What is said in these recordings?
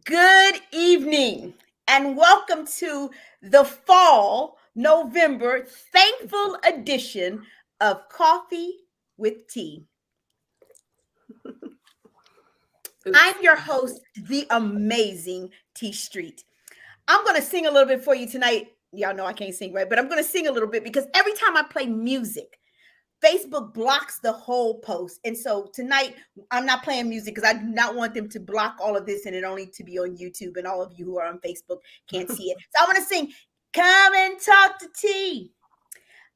Good evening and welcome to the fall November thankful edition of Coffee with Tea. I'm your host, the amazing Tei Street. I'm going to sing a little bit for you tonight. Y'all know I can't sing, right? But I'm going to sing a little bit because every time I play music, Facebook blocks the whole post. And so tonight, I'm not playing music because I do not want them to block all of this and it only to be on YouTube. And all of you who are on Facebook can't see it. So I want to sing, Come and Talk to Tea.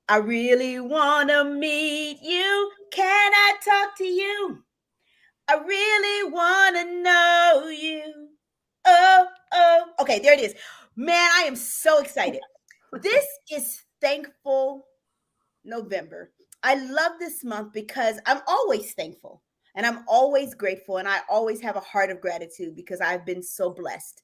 I really want to meet you. Can I talk to you? I really want to know you. Oh. Okay, there it is. Man, I am so excited. This is Thankful November. I love this month because I'm always thankful and I'm always grateful and I always have a heart of gratitude because I've been so blessed.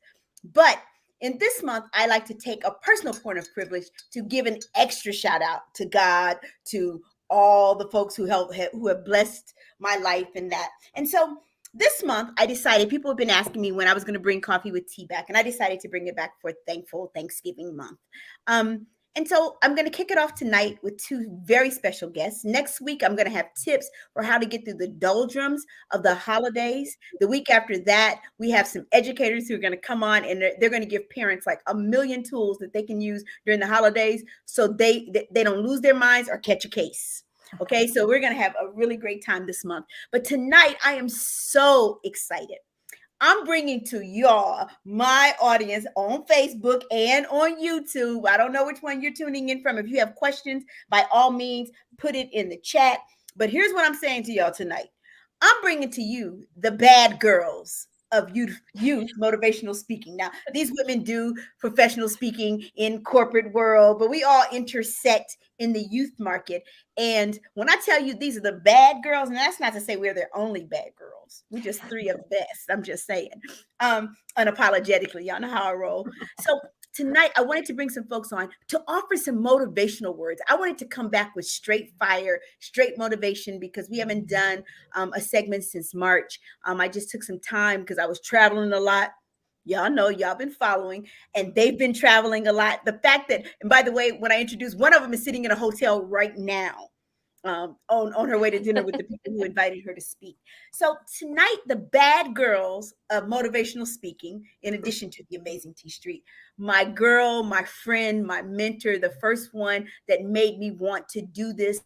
But in this month, I like to take a personal point of privilege to give an extra shout out to God, to all the folks who have blessed my life and that. And so this month, I decided, people have been asking me when I was going to bring Coffee with Tea back, and I decided to bring it back for Thankful Thanksgiving month. And so I'm going to kick it off tonight with two very special guests. Next week, I'm going to have tips for how to get through the doldrums of the holidays. The week after that, we have some educators who are going to come on and they're going to give parents like a million tools that they can use during the holidays so they don't lose their minds or catch a case. Okay, so we're going to have a really great time this month. But tonight, I am so excited. I'm bringing to y'all, my audience on Facebook and on YouTube. I don't know which one you're tuning in from. If you have questions, by all means, put it in the chat. But here's what I'm saying to y'all tonight. I'm bringing to you the bad girls of youth motivational speaking. Now, these women do professional speaking in corporate world, but we all intersect in the youth market. And when I tell you these are the bad girls, and that's not to say we're the only bad girls. We're just three of the best. I'm just saying. Unapologetically, y'all know how I roll. So tonight, I wanted to bring some folks on to offer some motivational words. I wanted to come back with straight fire, straight motivation, because we haven't done a segment since March. I just took some time because I was traveling a lot. Y'all know, y'all been following, and they've been traveling a lot. The fact that, and by the way, when I introduced, one of them is sitting in a hotel right now. On her way to dinner with the people who invited her to speak. So tonight, the bad girls of motivational speaking, in addition to the amazing Tei Street, my girl, my friend, my mentor, the first one that made me want to do this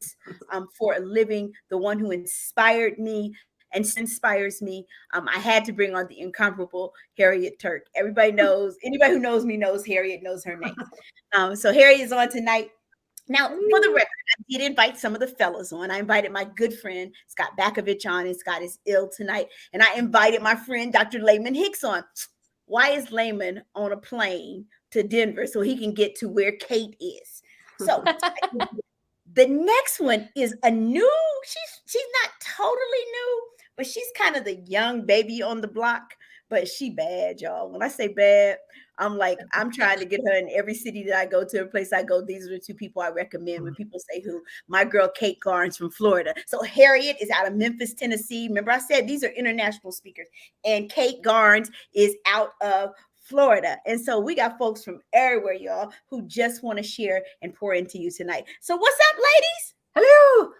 for a living, the one who inspired me and inspires me. I had to bring on the incomparable Harriet Turk. Everybody knows, anybody who knows me knows Harriet knows her name. So Harriet is on tonight. Now, for the record, I did invite some of the fellas on. I invited my good friend, Scott Bakovich on, and Scott is ill tonight. And I invited my friend, Dr. Layman Hicks on. Why is Layman on a plane to Denver so he can get to where Kate is? So the next one is a new, she's not totally new, but she's kind of the young baby on the block, but she bad, y'all. When I say bad, I'm trying to get her in every city that I go to, every place I go. These are the two people I recommend when people say who. My girl, Kate Garnes from Florida. So Harriet is out of Memphis, Tennessee. Remember I said these are international speakers. And Kate Garnes is out of Florida. And so we got folks from everywhere, y'all, who just want to share and pour into you tonight. So what's up, ladies? Hello.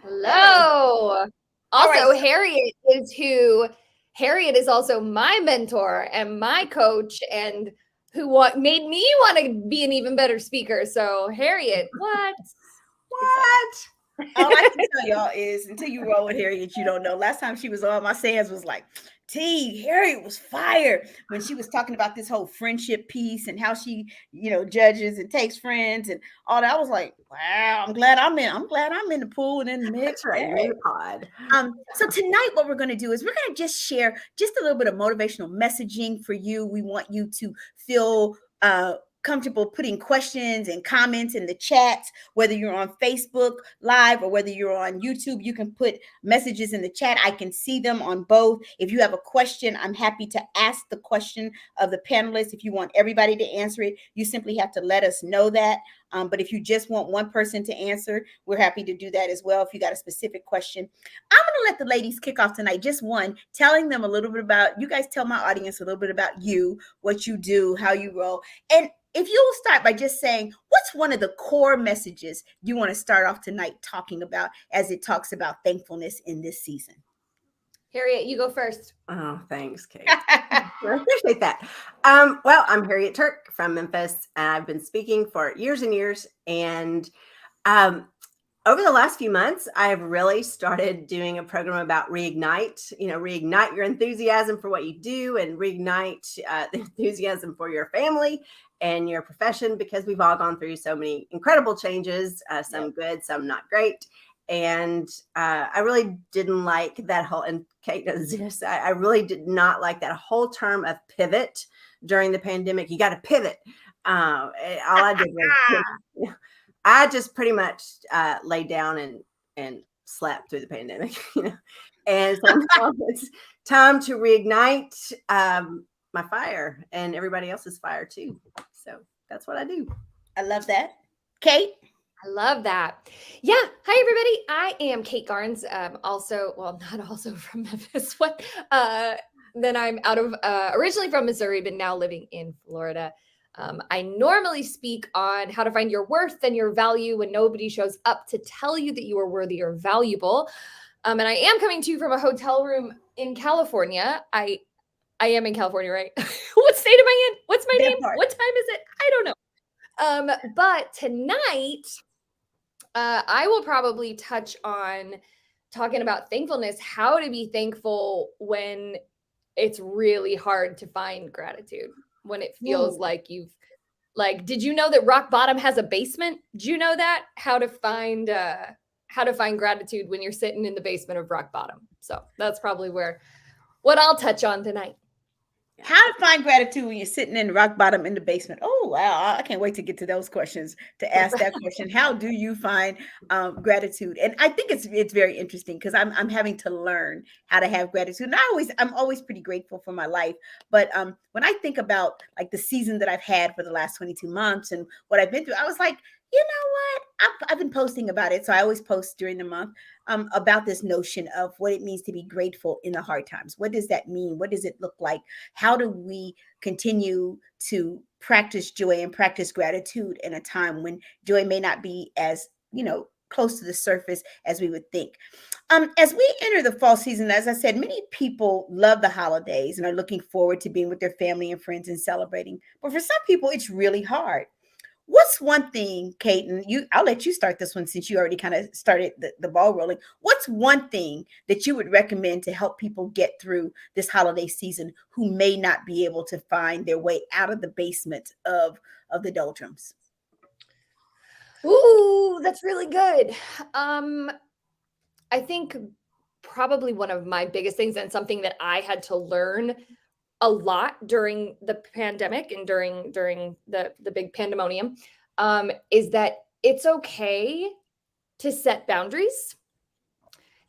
Hello. Also, right. Harriet is also my mentor and my coach and who made me want to be an even better speaker. So Harriet, what? All I can tell y'all is until you roll with Harriet, you don't know. Last time she was on, my sayings was like, Harriet was fire when she was talking about this whole friendship piece and how she, judges and takes friends and all that. I was like, wow, I'm glad I'm in the pool and in the mix. That's right, you're in the pod. So tonight, what we're going to do is we're going to just share just a little bit of motivational messaging for you. We want you to feel comfortable putting questions and comments in the chat, whether you're on Facebook Live or whether you're on YouTube. You can put messages in the chat. I can see them on both. If you have a question, I'm happy to ask the question of the panelists. If you want everybody to answer it, you simply have to let us know that. But if you just want one person to answer, we're happy to do that as well. If you got a specific question, I'm going to let the ladies kick off tonight. Just one, telling them a little bit about, you guys tell my audience a little bit about you, what you do, how you roll. And if you'll start by just saying, what's one of the core messages you want to start off tonight talking about as it talks about thankfulness in this season? Harriet, you go first. Oh, thanks, Kate. I appreciate that. Well, I'm Harriet Turk from Memphis. I've been speaking for years and years. And over the last few months, I've really started doing a program about reignite, reignite your enthusiasm for what you do and reignite the enthusiasm for your family and your profession, because we've all gone through so many incredible changes, some good, some not great. And I really didn't like that whole, and Kate knows this, I really did not like that whole term of pivot during the pandemic. You got to pivot. All I did was, I just pretty much laid down and slept through the pandemic, And so now it's time to reignite my fire and everybody else's fire too. So that's what I do. I love that. Kate? I love that. Yeah. Hi, everybody. I am Kate Garnes. Not also from Memphis. Then I'm out of, originally from Missouri, but now living in Florida. I normally speak on how to find your worth and your value when nobody shows up to tell you that you are worthy or valuable. And I am coming to you from a hotel room in California. I am in California, right? What state am I in? What's my name? What time is it? I don't know. But tonight, I will probably touch on talking about thankfulness, how to be thankful when it's really hard to find gratitude, when it feels like did you know that rock bottom has a basement? Did you know that? How to find gratitude when you're sitting in the basement of rock bottom. So that's probably what I'll touch on tonight. How to find gratitude when you're sitting in rock bottom in the basement. Oh, wow. I can't wait to get to those questions, to ask that question. How do you find gratitude? And I think it's very interesting because I'm having to learn how to have gratitude. And I'm always pretty grateful for my life. But when I think about like the season that I've had for the last 22 months and what I've been through, I was like, you know what? I've been posting about it. So I always post during the month about this notion of what it means to be grateful in the hard times. What does that mean? What does it look like? How do we continue to practice joy and practice gratitude in a time when joy may not be as, close to the surface as we would think? As we enter the fall season, as I said, many people love the holidays and are looking forward to being with their family and friends and celebrating. But for some people, it's really hard. What's one thing, Kate, and I'll let you start this one since you already kind of started the ball rolling. What's one thing that you would recommend to help people get through this holiday season who may not be able to find their way out of the basement of the doldrums? Ooh, that's really good. I think probably one of my biggest things, and something that I had to learn a lot during the pandemic and during the big pandemonium, is that it's okay to set boundaries.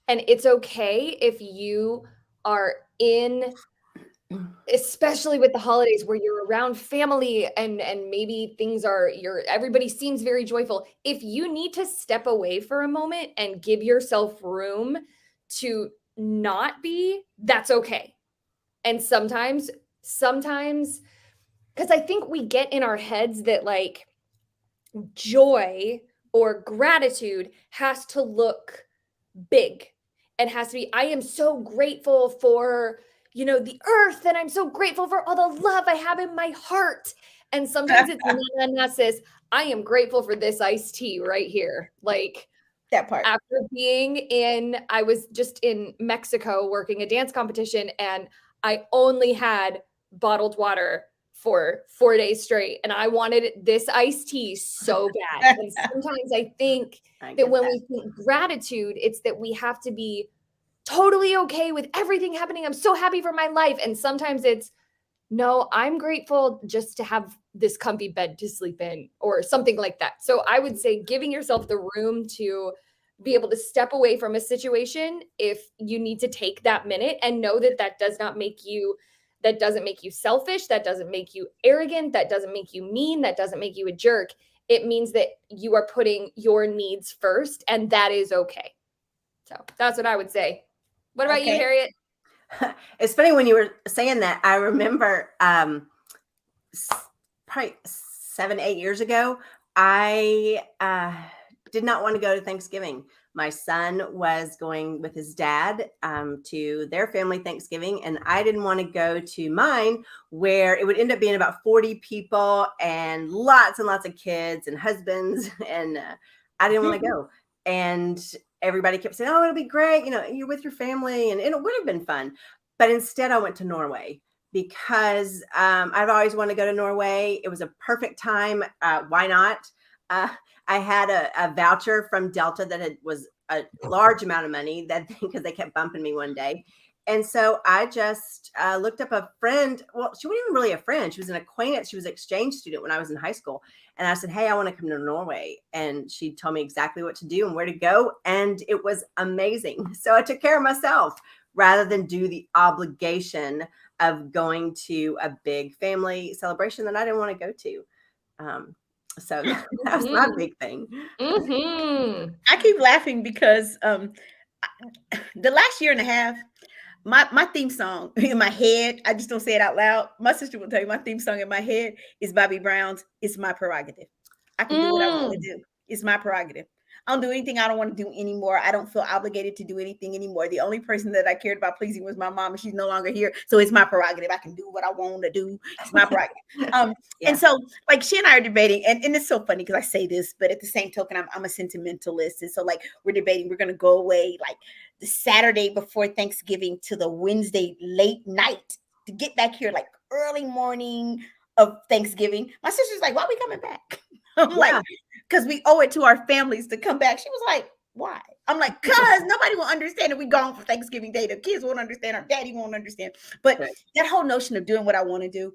And it's okay if you are especially with the holidays where you're around family and maybe everybody seems very joyful. If you need to step away for a moment and give yourself room to not be, that's okay. And sometimes, because I think we get in our heads that like joy or gratitude has to look big and has to be, I am so grateful for, the earth, and I'm so grateful for all the love I have in my heart. And sometimes it's that says, I am grateful for this iced tea right here. Like that part. After I was just in Mexico working a dance competition, and I only had bottled water for 4 days straight, and I wanted this iced tea so bad. And sometimes I think that when we think gratitude, it's that we have to be totally okay with everything happening. I'm so happy for my life. And sometimes it's, no, I'm grateful just to have this comfy bed to sleep in or something like that. So I would say giving yourself the room to be able to step away from a situation if you need to take that minute, and know that doesn't make you selfish. That doesn't make you arrogant. That doesn't make you mean. That doesn't make you a jerk. it means that you are putting your needs first, and that is okay. So that's what I would say. What about you, Harriet? It's funny when you were saying that. I remember probably 7-8 years ago, I did not want to go to Thanksgiving. My son was going with his dad to their family Thanksgiving, and I didn't want to go to mine, where it would end up being about 40 people and lots of kids and husbands, and I didn't want to go. And everybody kept saying, "Oh, it'll be great. You know, you're with your family, and it would have been fun." But instead, I went to Norway because I've always wanted to go to Norway. It was a perfect time. Why not? I had a voucher from Delta that was a large amount of money, that because they kept bumping me one day. And so I just looked up a friend. Well, she wasn't even really a friend. She was an acquaintance. She was an exchange student when I was in high school. And I said, "Hey, I want to come to Norway." And she told me exactly what to do and where to go. And it was amazing. So I took care of myself rather than do the obligation of going to a big family celebration that I didn't want to go to. So that was my big thing. I keep laughing because the last year and a half, my theme song in my head, I just don't say it out loud. My sister will tell you my theme song in my head is Bobby Brown's "It's My Prerogative." I can do what I want to do. It's my prerogative. I don't do anything I don't want to do anymore. I don't feel obligated to do anything anymore. The only person that I cared about pleasing was my mom, and she's no longer here. So it's my prerogative. I can do what I want to do. It's my prerogative. And so, like, she and I are debating, and it's so funny because I say this, but at the same token, I'm a sentimentalist. And so, like, we're debating, we're going to go away like the Saturday before Thanksgiving to the Wednesday late night to get back here like early morning of Thanksgiving. My sister's like, "Why are we coming back?" I'm like, "Because we owe it to our families to come back." She was like, "Why?" I'm like, "Because nobody will understand if we gone for Thanksgiving Day. The kids won't understand. Our daddy won't understand." But that whole notion of doing what I want to do,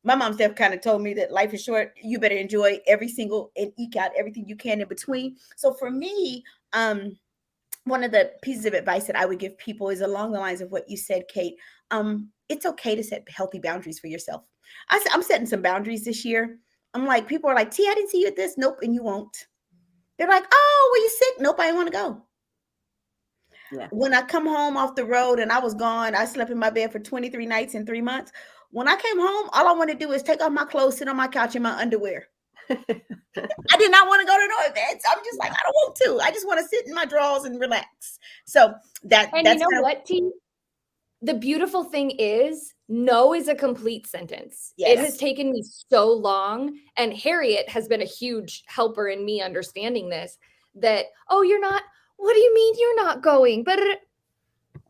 my mom's dad kind of told me that life is short. You better enjoy every single and eke out everything you can in between. So for me, one of the pieces of advice that I would give people is along the lines of what you said, Kate. It's okay to set healthy boundaries for yourself. I'm setting some boundaries this year. I'm like, people are like, "T, I didn't see you at this." Nope, and you won't. They're like, "Oh, were you sick?" Nope, I didn't want to go. Yeah. When I come home off the road and I was gone, I slept in my bed for 23 nights in 3 months. When I came home, all I want to do is take off my clothes, sit on my couch in my underwear. I did not want to go to no events. I'm just like, I don't want to. I just want to sit in my drawers and relax. So that's you know what, T? The beautiful thing is, no is a complete sentence. Yes. It has taken me so long, and Harriet has been a huge helper in me understanding this, that, "Oh, you're not, what do you mean you're not going?" But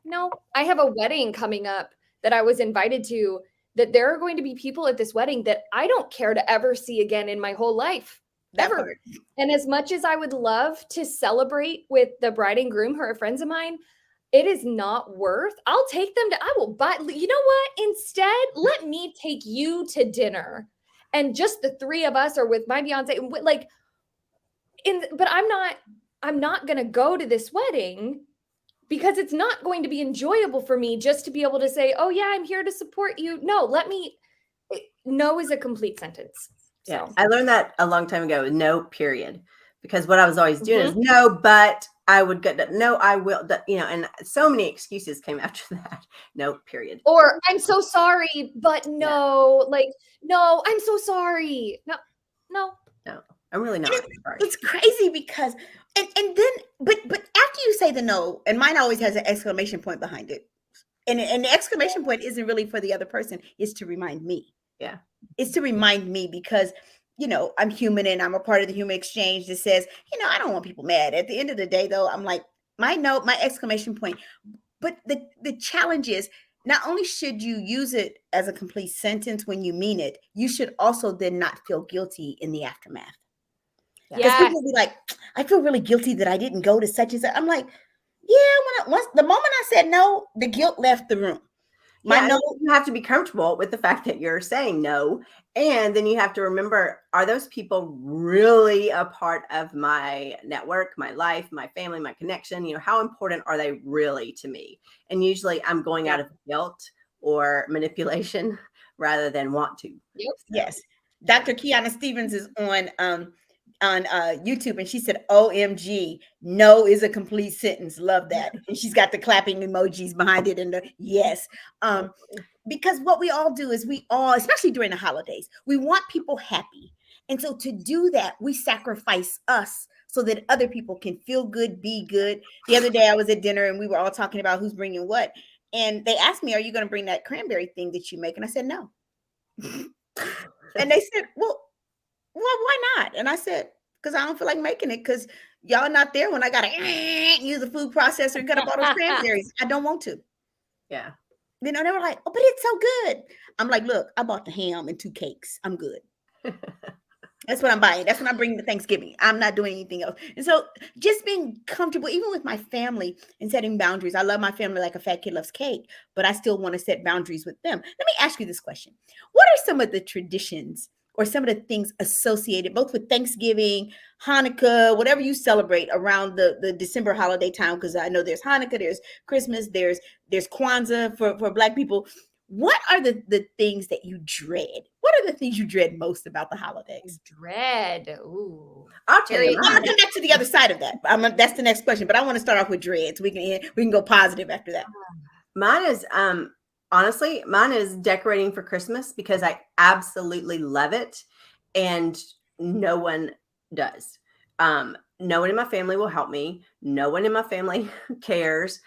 no, I have a wedding coming up that I was invited to, that there are going to be people at this wedding that I don't care to ever see again in my whole life. Ever. And as much as I would love to celebrate with the bride and groom who are friends of mine, it is not worth. I'll take them to, I will buy, you know what? Instead, let me take you to dinner. And just the three of us are with my fiance. Like, but I'm not going to go to this wedding because it's not going to be enjoyable for me just to be able to say, "Oh yeah, I'm here to support you." No is a complete sentence. So. Yeah, I learned that a long time ago. No, period. Because what I was always doing is no, but I would go, no, I will, and so many excuses came after that. No, period. Or "I'm so sorry, but no, no, I'm so sorry." No, I'm really not. It's crazy because, and then, but after you say the no, and mine always has an exclamation point behind it. And the exclamation point isn't really for the other person. It's to remind me. Yeah. It's to remind me because, I'm human and I'm a part of the human exchange that says, I don't want people mad. At the end of the day, though, I'm like, my note, my exclamation point. But the challenge is, not only should you use it as a complete sentence when you mean it, you should also then not feel guilty in the aftermath. Because people will be like, "I feel really guilty that I didn't go to such and such." I'm like, yeah, the moment I said no, the guilt left the room. You have to be comfortable with the fact that you're saying no. And then you have to remember, are those people really a part of my network, my life, my family, my connection? How important are they really to me? And usually I'm going out of guilt or manipulation rather than want to. Yes. Dr. Kiana Stevens is on YouTube, and she said, "OMG, no is a complete sentence." Love that. And she's got the clapping emojis behind it and the yes. Because what we all do is we all, especially during the holidays, we want people happy. And so to do that, we sacrifice us so that other people can feel good, be good. The other day I was at dinner and we were all talking about who's bringing what. And they asked me, "Are you going to bring that cranberry thing that you make?" And I said, "No." And they said, well, why not? And I said, because I don't feel like making it, because y'all not there when I got to use a food processor and cut up all those cranberries. I don't want to. Yeah. You know, they were like, "Oh, but it's so good." I'm like, "Look, I bought the ham and 2 cakes. I'm good." That's what I'm buying. That's what I'm bringing to Thanksgiving. I'm not doing anything else. And so just being comfortable, even with my family, and setting boundaries. I love my family like a fat kid loves cake, but I still want to set boundaries with them. Let me ask you this question. What are some of the traditions or some of the things associated both with Thanksgiving, Hanukkah, whatever you celebrate around the December holiday time? Because I know there's Hanukkah, there's Christmas, there's Kwanzaa for Black people. What are the things that you dread? What are the things you dread most about the holidays? Dread. Ooh. I'll tell you. I'm gonna come back to the other side of that. That's the next question, but I want to start off with dread, so we can go positive after that. Mine is honestly, mine is decorating for Christmas because I absolutely love it, and no one does. No one in my family will help me. No one in my family cares.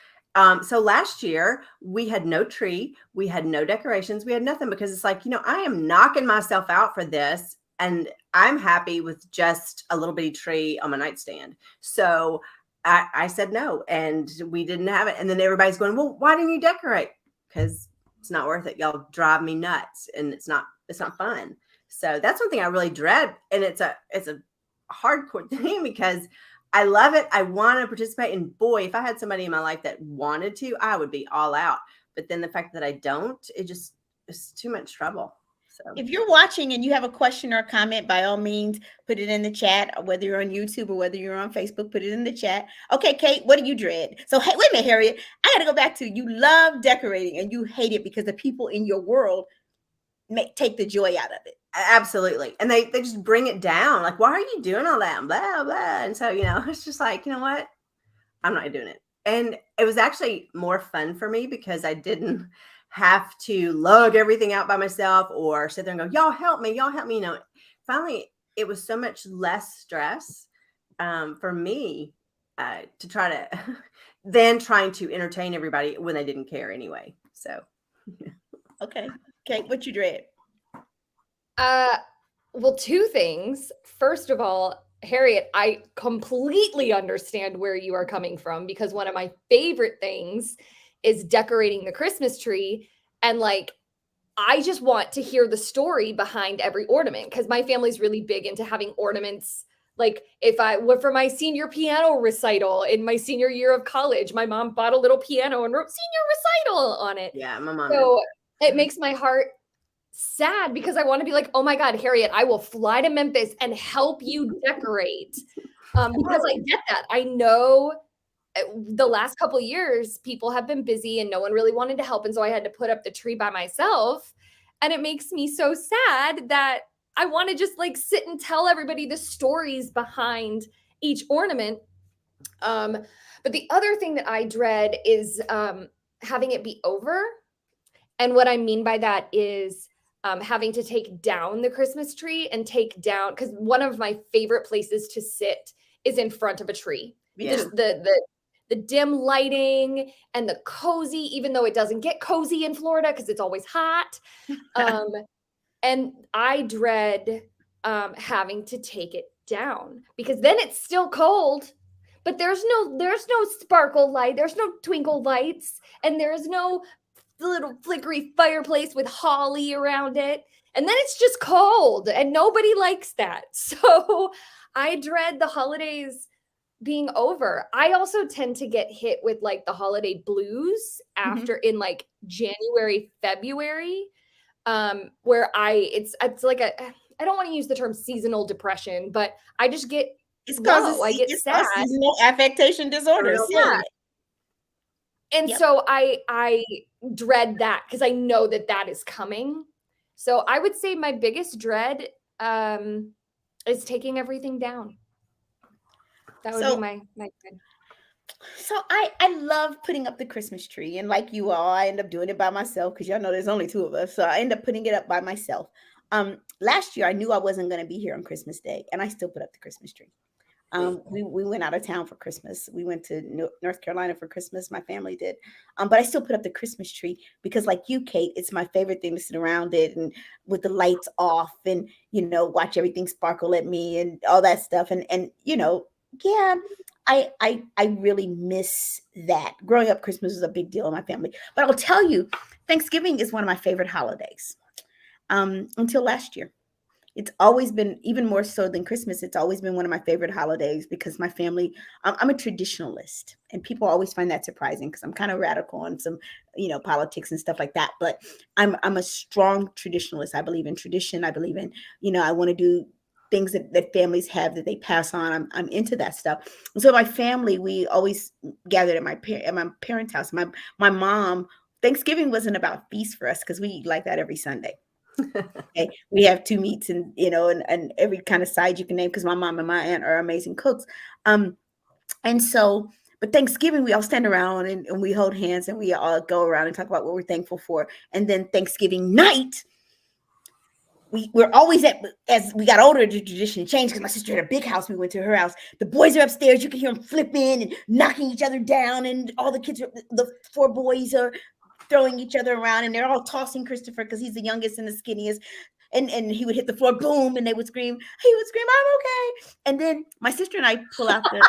So last year we had no tree, we had no decorations, we had nothing, because it's like, I am knocking myself out for this, and I'm happy with just a little bitty tree on my nightstand. So I said no, and we didn't have it. And then everybody's going, "Well, why didn't you decorate?" Because it's not worth it. Y'all drive me nuts, and it's not fun. So that's one thing I really dread, and it's a hardcore thing because I love it. I want to participate. And boy, if I had somebody in my life that wanted to, I would be all out. But then the fact that I don't, it's too much trouble. So if you're watching and you have a question or a comment, by all means, put it in the chat, whether you're on YouTube or whether you're on Facebook, put it in the chat. Okay, Kate, what do you dread? So, hey, wait a minute, Harriet. I got to go back to, you love decorating and you hate it because the people in your world take the joy out of it. Absolutely. And they just bring it down. Like, why are you doing all that? Blah, blah. And so, it's just like, you know what? I'm not doing it. And it was actually more fun for me because I didn't have to lug everything out by myself or sit there and go, "Y'all help me. Y'all help me." Finally, it was so much less stress for me to try to than trying to entertain everybody when they didn't care anyway. So, okay. Kate, what you dread? Well, 2 things. First of all, Harriet, I completely understand where you are coming from, because one of my favorite things is decorating the Christmas tree. And like, I just want to hear the story behind every ornament, because my family's really big into having ornaments. Like, if I went for my senior piano recital in my senior year of college, my mom bought a little piano and wrote "senior recital" on it. Yeah, my mom. So it makes my heart sad because I want to be like, "Oh my God, Harriet, I will fly to Memphis and help you decorate." Because I get that. I know the last couple of years, people have been busy and no one really wanted to help. And so I had to put up the tree by myself. And it makes me so sad that I want to just like sit and tell everybody the stories behind each ornament. But the other thing that I dread is having it be over. And what I mean by that is having to take down the Christmas tree and take down, because one of my favorite places to sit is in front of a tree. Yeah. Just the dim lighting and the cozy, even though it doesn't get cozy in Florida because it's always hot. And I dread having to take it down because then it's still cold, but there's no sparkle light, there's no twinkle lights, and there's no little flickery fireplace with holly around it. And then it's just cold and nobody likes that. So I dread the holidays being over. I also tend to get hit with like the holiday blues after in like January, February, where it's like I don't want to use the term seasonal depression, but I just get I get sad. Seasonal affectation disorders. Yeah. And so I dread that because I know that is coming. So I would say my biggest dread is taking everything down. That would So be my good. So I love putting up the Christmas tree, and like you all, I end up doing it by myself because y'all know there's only two of us. So I end up putting it up by myself. Last year I knew I wasn't going to be here on Christmas Day, and I still put up the Christmas tree. We went out of town for Christmas. We went to North Carolina for Christmas. My family did, but I still put up the Christmas tree because, like you, Kate, it's my favorite thing to sit around it and with the lights off and watch everything sparkle at me and all that stuff. And yeah. I really miss that. Growing up, Christmas was a big deal in my family. But I'll tell you, Thanksgiving is one of my favorite holidays. Until last year. It's always been, even more so than Christmas, it's always been one of my favorite holidays because my family, I'm a traditionalist. And people always find that surprising because I'm kind of radical on some, politics and stuff like that. But I'm a strong traditionalist. I believe in tradition. I believe in, I want to do things that families have that they pass on. I'm into that stuff. So my family, we always gathered at my parents' house. My mom, Thanksgiving wasn't about feast for us because we eat like that every Sunday. Okay. We have two meats and and every kind of side you can name because my mom and my aunt are amazing cooks. And so, but Thanksgiving we all stand around and we hold hands and we all go around and talk about what we're thankful for. And then Thanksgiving night, we're always as we got older, the tradition changed because my sister had a big house. We went to her house. The boys are upstairs. You can hear them flipping and knocking each other down. And all the kids, the four boys are throwing each other around and they're all tossing Christopher because he's the youngest and the skinniest. And he would hit the floor, boom, and they would scream. He would scream, "I'm okay." And then my sister and I pull out the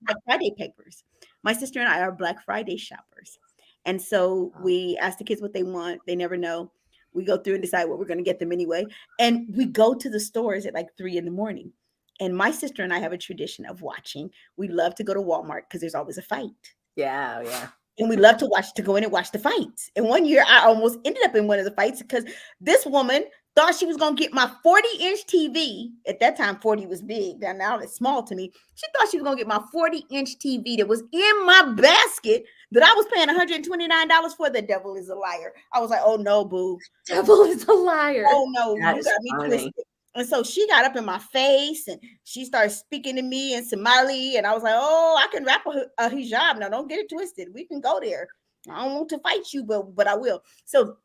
Black Friday papers. My sister and I are Black Friday shoppers. And so we ask the kids what they want. They never know. We go through and decide what we're going to get them anyway. And we go to the stores at like 3 a.m. And my sister and I have a tradition of watching. We love to go to Walmart because there's always a fight. Yeah, yeah. And we love to go in and watch the fights. And one year I almost ended up in one of the fights because this woman thought she was going to get my 40-inch TV. At that time, 40 was big. Now it's small to me. She thought she was going to get my 40-inch TV that was in my basket that I was paying $129 for. The devil is a liar. I was like, oh, no, boo. Devil is a liar. Oh, no. That You is got me funny. twisted. And so she got up in my face and she started speaking to me in Somali. And I was like, oh, I can wrap a hijab. Now, don't get it twisted. We can go there. I don't want to fight you, but I will. So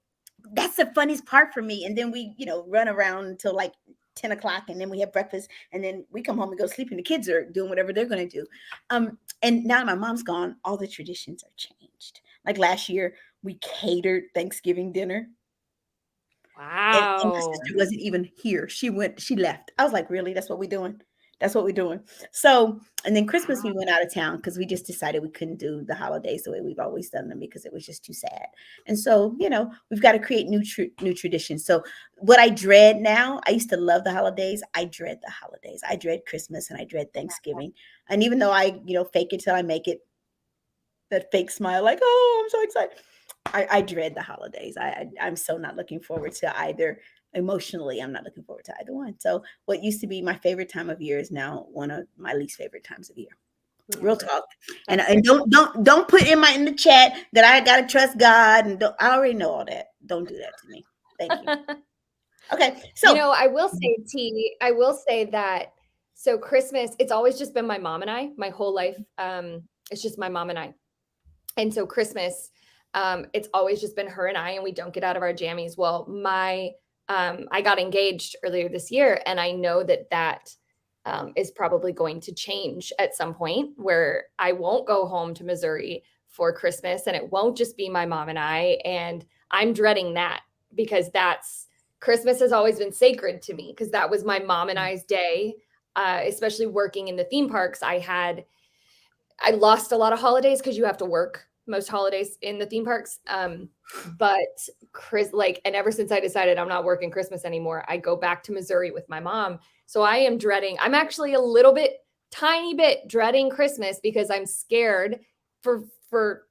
that's the funniest part for me. And then we, run around until like 10 o'clock and then we have breakfast and then we come home and go sleep and the kids are doing whatever they're going to do. And now my mom's gone, all the traditions are changed. Like last year, we catered Thanksgiving dinner. Wow. And my sister wasn't even here. She left. I was like, really? That's what we're doing? That's what we're doing. So, and then Christmas, we went out of town because we just decided we couldn't do the holidays the way we've always done them because it was just too sad. And so, we've got to create new traditions. So what I dread now, I used to love the holidays. I dread the holidays. I dread Christmas and I dread Thanksgiving. And even though I, fake it till I make it, that fake smile, like, oh, I'm so excited. I dread the holidays. I'm so not looking forward to either. Emotionally, I'm not looking forward to either one. So what used to be my favorite time of year is now one of my least favorite times of year. Real talk. And don't put in the chat that I gotta trust God and I already know all that. Don't do that to me. Thank you. Okay. So I will say, T, I will say that so Christmas, it's always just been my mom and I, my whole life. It's just my mom and I. And so Christmas, it's always just been her and I, and we don't get out of our jammies. Well, I got engaged earlier this year, and I know that is probably going to change at some point where I won't go home to Missouri for Christmas, and it won't just be my mom and I. And I'm dreading that because Christmas has always been sacred to me because that was my mom and I's day, especially working in the theme parks. I lost a lot of holidays because you have to work most holidays in the theme parks. But and ever since I decided I'm not working Christmas anymore, I go back to Missouri with my mom. So I'm actually a tiny bit dreading Christmas because I'm scared for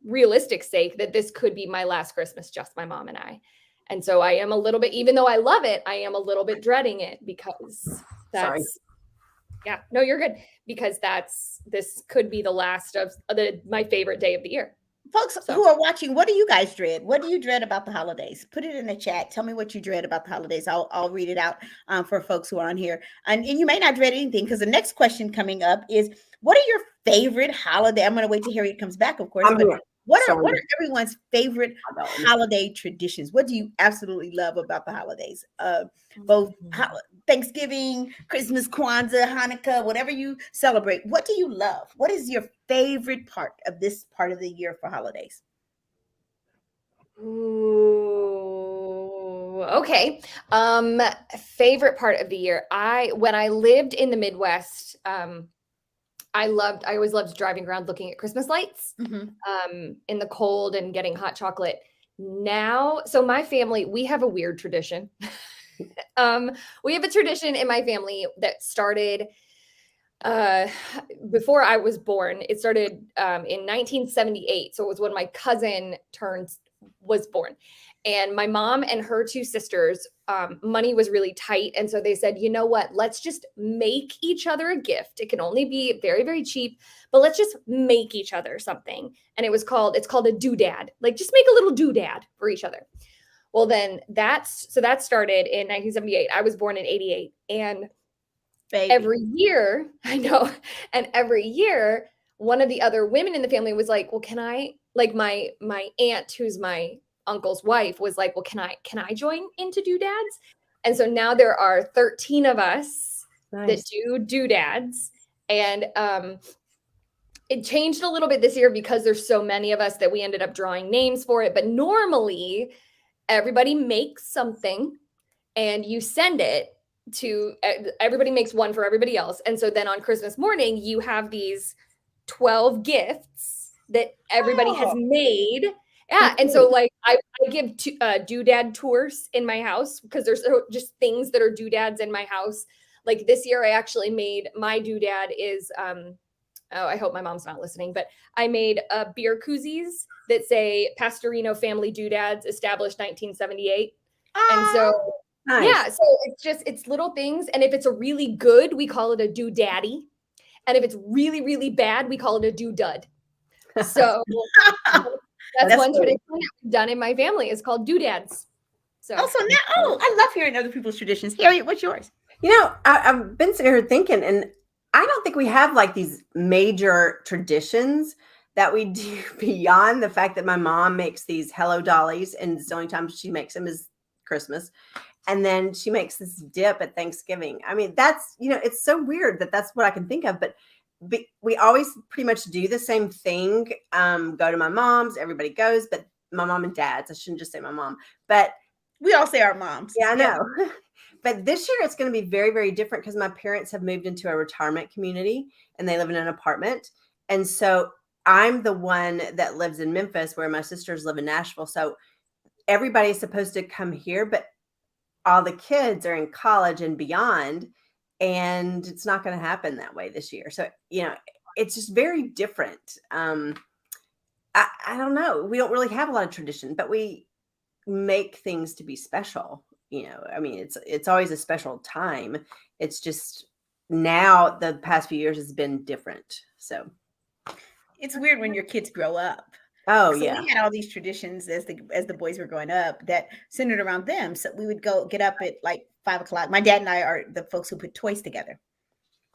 realistic sake that this could be my last Christmas, just my mom and I. And so I am a little bit, even though I love it, I am a little bit dreading it because Sorry. Yeah, no, you're good because this could be the last of my favorite day of the year. Folks who are watching, what do you guys dread? What do you dread about the holidays? Put it in the chat. Tell me what you dread about the holidays. I'll read it out for folks who are on here. And you may not dread anything, because the next question coming up is, what are your favorite holiday? I'm going to wait till Harriet comes back, of course. I'm But here. what are everyone's favorite holiday traditions? What do you absolutely love about the holidays? Both Thanksgiving, Christmas, Kwanzaa, Hanukkah, whatever you celebrate. What do you love? What is your favorite part of this part of the year for holidays? Ooh, okay. Favorite part of the year. When I lived in the Midwest, I always loved driving around looking at Christmas lights in the cold and getting hot chocolate. Now, so my family, we have a weird tradition. We have a tradition in my family that started before I was born. It started in 1978. So it was when my cousin was born. And my mom and her two sisters, money was really tight. And so they said, you know what, let's just make each other a gift. It can only be very, very cheap, but let's just make each other something. And it's called a doodad. Like, just make a little doodad for each other. Well, then that started in 1978. I was born in 88. And every year, I know, and every year, one of the other women in the family was like, well, can I, like my aunt, who's my uncle's wife, was like, well, can I join into doodads? And so now there are 13 of us that do doodads. And it changed a little bit this year because there's so many of us that we ended up drawing names for it. But normally everybody makes something and you send it to everybody, makes one for everybody else. And so then on Christmas morning, you have these 12 gifts that everybody has made. Yeah. And so like I give doodad tours in my house, because there's just things that are doodads in my house. Like this year, I actually made, my doodad is, I hope my mom's not listening, but I made beer koozies that say Pastorino Family Doodads, established 1978. And so, yeah, so it's little things. And if it's a really good, we call it a doodaddy. And if it's really, really bad, we call it a doodud. So that's one tradition that we've done in my family, is called doodads. So also now, I love hearing other people's traditions. Harriet, what's yours? You know, I've been sitting here thinking, and I don't think we have like these major traditions that we do beyond the fact that my mom makes these Hello Dollies, and the only time she makes them is Christmas. And then she makes this dip at Thanksgiving. I mean, that's, you know, it's so weird that that's what I can think of, but we always pretty much do the same thing. Go to my mom's, everybody goes, but my mom and dad's, I shouldn't just say my mom, but we all say our moms. Yeah, I know. But this year it's going to be very, very different because my parents have moved into a retirement community and they live in an apartment. And so I'm the one that lives in Memphis, where my sisters live in Nashville. So everybody's supposed to come here, but all the kids are in college and beyond, and it's not going to happen that way this year. So, you know, it's just very different. I don't know. We don't really have a lot of tradition, but we make things to be special. You know, I mean, it's always a special time. It's just now the past few years has been different. So it's weird when your kids grow up. Oh, so yeah. We had all these traditions as the boys were growing up that centered around them. So we would get up at like 5 o'clock. My dad and I are the folks who put toys together.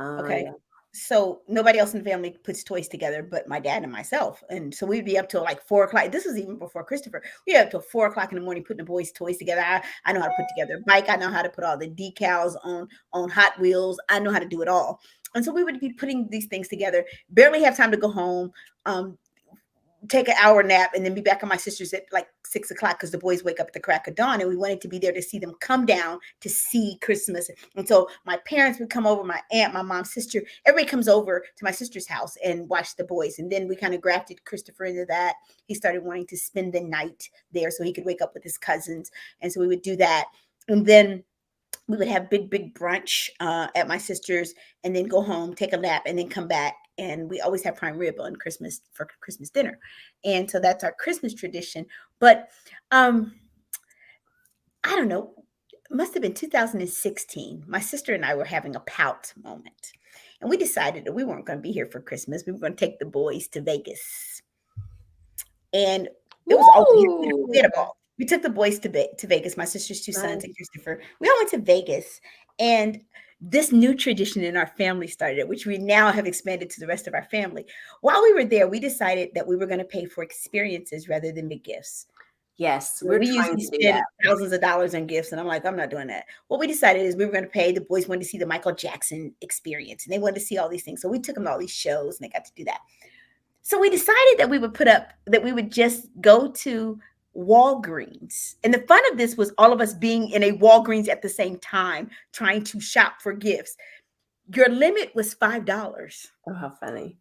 Okay. Yeah. So nobody else in the family puts toys together but my dad and myself. And so we'd be up till like 4 o'clock. This was even before Christopher. We were up till 4 o'clock in the morning putting the boys' toys together. I know how to put together a bike. I know how to put all the decals on Hot Wheels. I know how to do it all. And so we would be putting these things together, barely have time to go home, take an hour nap, and then be back on my sister's at like 6 o'clock because the boys wake up at the crack of dawn, and we wanted to be there to see them come down to see Christmas. And so my parents would come over, my aunt, my mom's sister, everybody comes over to my sister's house and watch the boys. And then we kind of grafted Christopher into that. He started wanting to spend the night there so he could wake up with his cousins. And so we would do that. And then we would have big brunch at my sister's, and then go home, take a nap, and then come back. And we always have prime rib on Christmas for Christmas dinner. And so that's our Christmas tradition. But I don't know, it must have been 2016. My sister and I were having a pout moment. And we decided that we weren't going to be here for Christmas. We were going to take the boys to Vegas. and it was all Ooh. we had a ball. We took the boys to Vegas. My sister's two sons and Christopher. We all went to Vegas, and this new tradition in our family started, which we now have expanded to the rest of our family. While we were there, we decided that we were going to pay for experiences rather than the gifts. Yes, We usually spend thousands of dollars on gifts, and I'm like, I'm not doing that. What we decided is we were going to pay. The boys wanted to see the Michael Jackson experience, and they wanted to see all these things. So we took them to all these shows, and they got to do that. So we decided that we would just go to Walgreens. And the fun of this was all of us being in a Walgreens at the same time, trying to shop for gifts. Your limit was $5. Oh, how funny.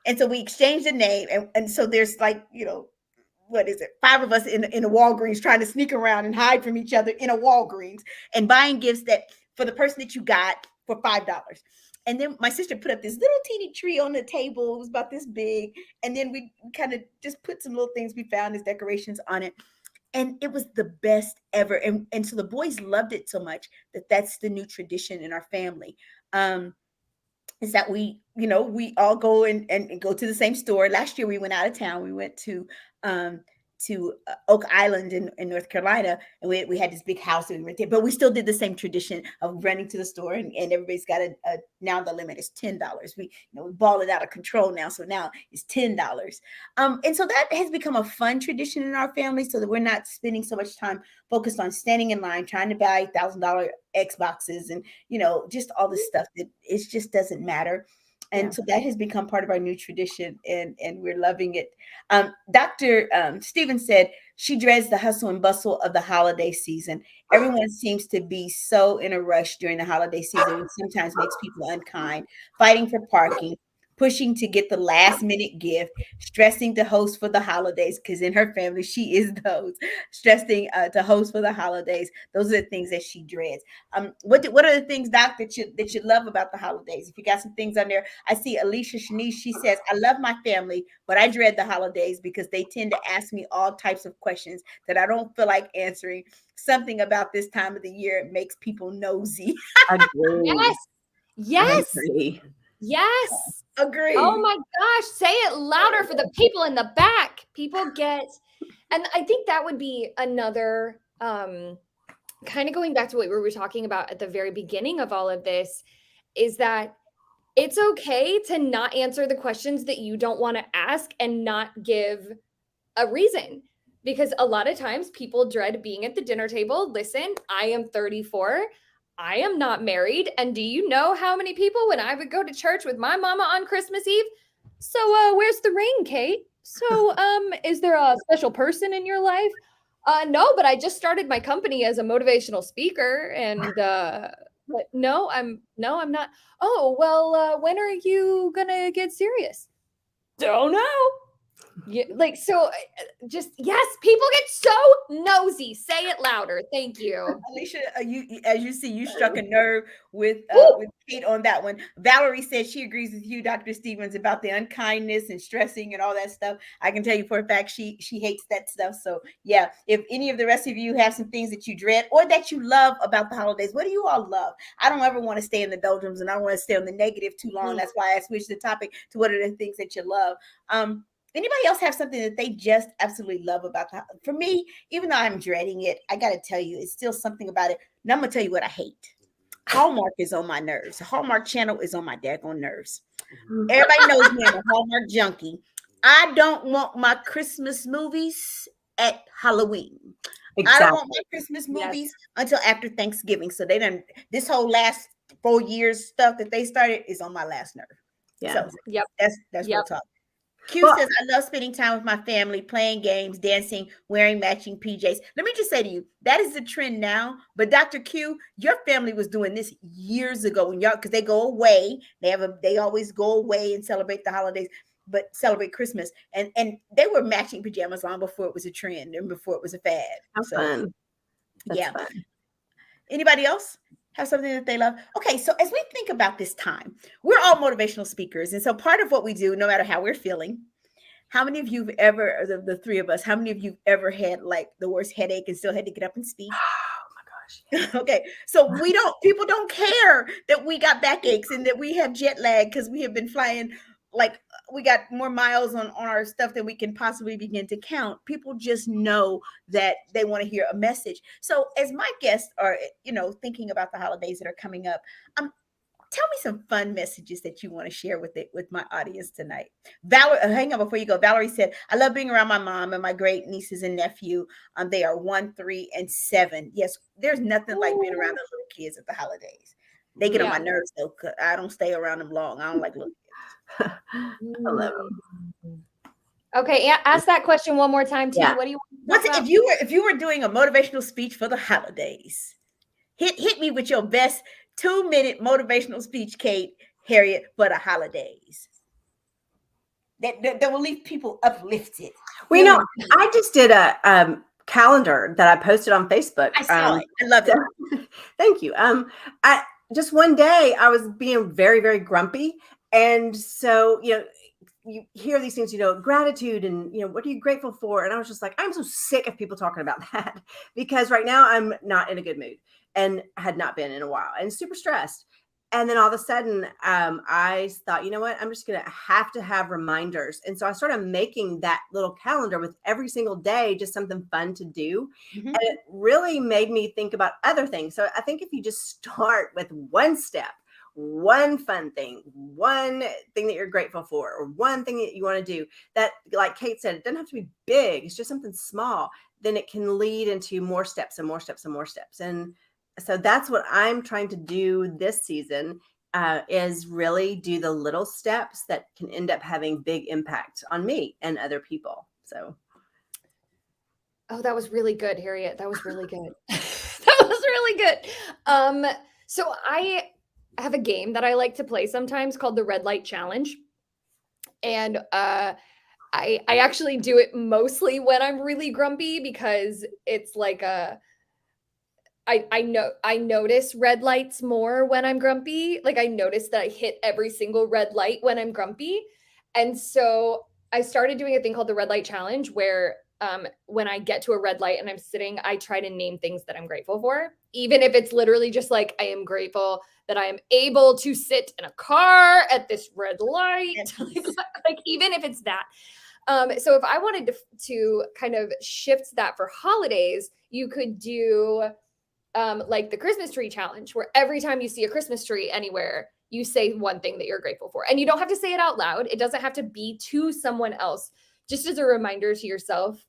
And so we exchanged the name. And so there's like, what is it? 5 of us in a Walgreens trying to sneak around and hide from each other in a Walgreens and buying gifts that for the person that you got for $5. And then my sister put up this little teeny tree on the table. It was about this big. And then we kind of just put some little things we found as decorations on it. And it was the best ever. And so the boys loved it so much that that's the new tradition in our family. Is that we all go and go to the same store. Last year we went out of town. We went to Oak Island in North Carolina, and we had this big house that we went there, but we still did the same tradition of running to the store, and everybody's got now the limit is $10. We ball it out of control now, so now it's $10. And so that has become a fun tradition in our family, so that we're not spending so much time focused on standing in line trying to buy $1,000 Xboxes and just all this stuff that it just doesn't matter. And so that has become part of our new tradition, and we're loving it. Dr. Stevens said she dreads the hustle and bustle of the holiday season. Everyone seems to be so in a rush during the holiday season, which sometimes makes people unkind, fighting for parking, pushing to get the last minute gift, stressing to host for the holidays, because in her family, she is those stressing to host for the holidays. Those are the things that she dreads. What are the things, Doc, that you love about the holidays? If you got some things on there, I see Alicia Shanice. She says, I love my family, but I dread the holidays because they tend to ask me all types of questions that I don't feel like answering. Something about this time of the year makes people nosy. Agree. Yes. Agree. Yes. Agree. Oh my gosh. Say it louder for the people in the back. People get, and I think that would be another, kind of going back to what we were talking about at the very beginning of all of this, is that it's okay to not answer the questions that you don't want to ask and not give a reason. Because a lot of times people dread being at the dinner table. Listen, I am 34. I am not married. And do you know how many people, when I would go to church with my mama on Christmas Eve? So where's the ring, Kate? So is there a special person in your life? No, but I just started my company as a motivational speaker. And but no, I'm not. Oh, well, when are you gonna get serious? Don't know. Yeah, just yes, people get so nosy. Say it louder. Thank you. Alicia, as you see, you struck a nerve with Kate on that one. Valerie said she agrees with you, Dr. Stevens, about the unkindness and stressing and all that stuff. I can tell you for a fact she hates that stuff. So yeah, if any of the rest of you have some things that you dread or that you love about the holidays, what do you all love? I don't ever want to stay in the doldrums, and I don't want to stay on the negative too long. That's why I switched the topic to what are the things that you love. Anybody else have something that they just absolutely love about that? For me, even though I'm dreading it, I got to tell you, it's still something about it. And I'm going to tell you what I hate. Hallmark is on my nerves. The Hallmark channel is on my daggone nerves. Everybody knows me. I'm a Hallmark junkie. I don't want my Christmas movies at Halloween. Exactly. I don't want my Christmas movies until after Thanksgiving. So this whole last 4 years stuff that they started is on my last nerve. Yeah. So that's real talk. Q says, I love spending time with my family, playing games, dancing, wearing matching PJs. Let me just say to you, that is the trend now. But Dr. Q, your family was doing this years ago when because they go away. They always go away and celebrate the holidays, but celebrate Christmas. And they were matching pajamas long before it was a trend and before it was a fad. How fun. That's fun. Anybody else have something that they love? Okay, so as we think about this time, we're all motivational speakers. And so part of what we do, no matter how we're feeling, how many of you have ever, the three of us, how many of you have ever had like the worst headache and still had to get up and speak? Oh my gosh. Okay, so people don't care that we got backaches and that we have jet lag because we have been flying like we got more miles on our stuff than we can possibly begin to count. People just know that they want to hear a message. So as my guests are, thinking about the holidays that are coming up, tell me some fun messages that you want to share with my audience tonight. Valerie, hang on before you go. Valerie said, I love being around my mom and my great nieces and nephew. They are 1, 3, and 7. Yes, there's nothing like being around those little kids at the holidays. They get on my nerves though, because I don't stay around them long. I don't like little kids. I love them. Okay, ask that question one more time, T. Yeah. What do you want to talk about? If you were doing a motivational speech for the holidays, hit me with your best 2-minute motivational speech, Kate, Harriet, for the holidays. That will leave people uplifted. Well, I just did a calendar that I posted on Facebook. I saw it. I love it. Thank you. I just one day I was being very, very grumpy. And so, you hear these things, gratitude and, what are you grateful for? And I was just like, I'm so sick of people talking about that because right now I'm not in a good mood and had not been in a while and super stressed. And then all of a sudden, I thought, you know what, I'm just going to have reminders. And so I started making that little calendar with every single day, just something fun to do. Mm-hmm. And it really made me think about other things. So I think if you just start with one step, one fun thing, one thing that you're grateful for, or one thing that you want to do that, like Kate said, it doesn't have to be big. It's just something small. Then it can lead into more steps and more steps and more steps. And so that's what I'm trying to do this season, is really do the little steps that can end up having big impact on me and other people. So. Oh, that was really good, Harriet. That was really good. That was really good. So I have a game that I like to play sometimes called the Red Light Challenge. And I actually do it mostly when I'm really grumpy because it's like I notice red lights more when I'm grumpy. Like I notice that I hit every single red light when I'm grumpy. And so I started doing a thing called the Red Light Challenge where when I get to a red light and I'm sitting, I try to name things that I'm grateful for. Even if it's literally just like, I am grateful that I am able to sit in a car at this red light. like even if it's that. So if I wanted to kind of shift that for holidays, you could do like the Christmas tree challenge, where every time you see a Christmas tree anywhere, you say one thing that you're grateful for. And you don't have to say it out loud. It doesn't have to be to someone else, just as a reminder to yourself.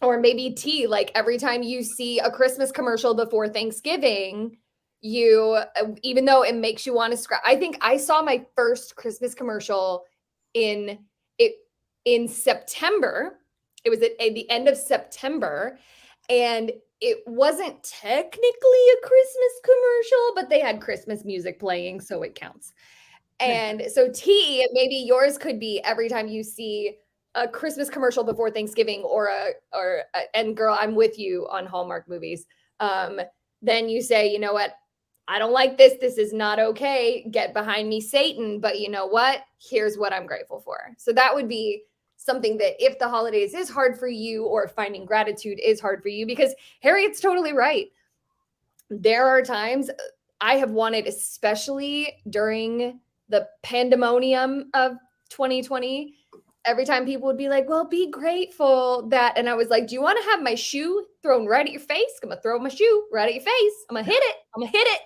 Or maybe T, like every time you see a Christmas commercial before Thanksgiving, even though it makes you want to scratch. I think I saw my first Christmas commercial in September. It was at the end of September, and it wasn't technically a Christmas commercial, but they had Christmas music playing, so it counts. And so T, maybe yours could be every time you see a Christmas commercial before Thanksgiving and girl, I'm with you on Hallmark movies. Then you say, you know what? I don't like this. This is not okay. Get behind me, Satan. But you know what? Here's what I'm grateful for. So that would be something that if the holidays is hard for you or finding gratitude is hard for you, because Harriet's totally right. There are times I have wanted, especially during the pandemonium of 2020, every time people would be like, well, be grateful that, and I was like, do you want to have my shoe thrown right at your face? I'm going to throw my shoe right at your face. I'm going to hit it.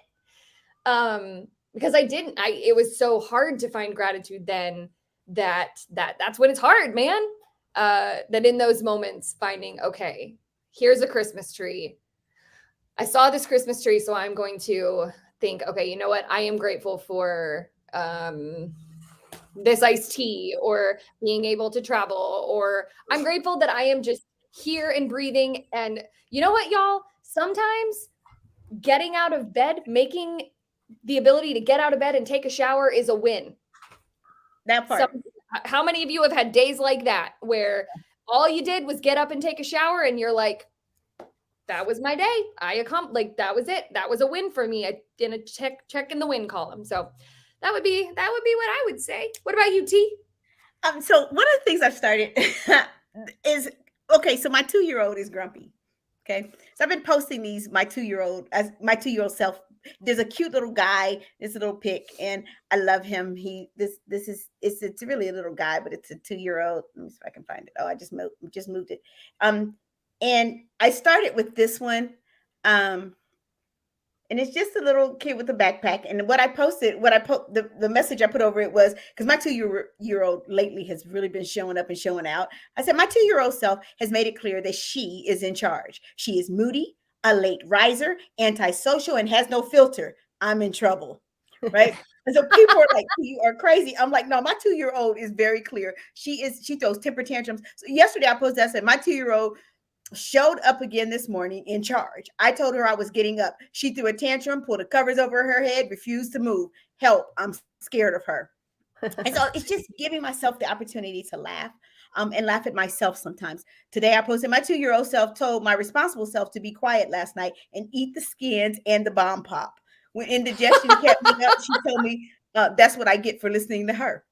Because it was so hard to find gratitude then that's when it's hard, man. That in those moments finding, okay, here's a Christmas tree. I saw this Christmas tree, so I'm going to think, okay, you know what? I am grateful for this iced tea, or being able to travel, or I'm grateful that I am just here and breathing. And you know what, y'all? Sometimes getting out of bed, making the ability to get out of bed and take a shower is a win. That part. How many of you have had days like that where all you did was get up and take a shower and you're like, that was my day. That was it. That was a win for me. I didn't check in the win column. So that would be what I would say. What about you, T? So one of the things I've started is, okay, so my 2-year-old is grumpy. Okay. So I've been posting my 2-year-old self there's a cute little guy, this little pic, and I love him. It's really a little guy, but it's a 2-year-old. Let me see if I can find it. Oh, I just moved it. And I started with this one. And it's just a little kid with a backpack. And what I posted, the message I put over it was, because my 2-year-old lately has really been showing up and showing out. I said, my 2-year-old self has made it clear that she is in charge. She is moody, a late riser, antisocial, and has no filter. I'm in trouble, right? And so people are like, you are crazy. I'm like, no, my 2-year-old is very clear. She throws temper tantrums. So yesterday I posted, I said, my 2-year-old showed up again this morning in charge. I told her I was getting up. She threw a tantrum, pulled the covers over her head, refused to move. Help, I'm scared of her. And so it's just giving myself the opportunity to laugh and laugh at myself sometimes. Today I posted, my 2-year-old self told my responsible self to be quiet last night and eat the skins and the bomb pop. When indigestion kept me up, she told me that's what I get for listening to her.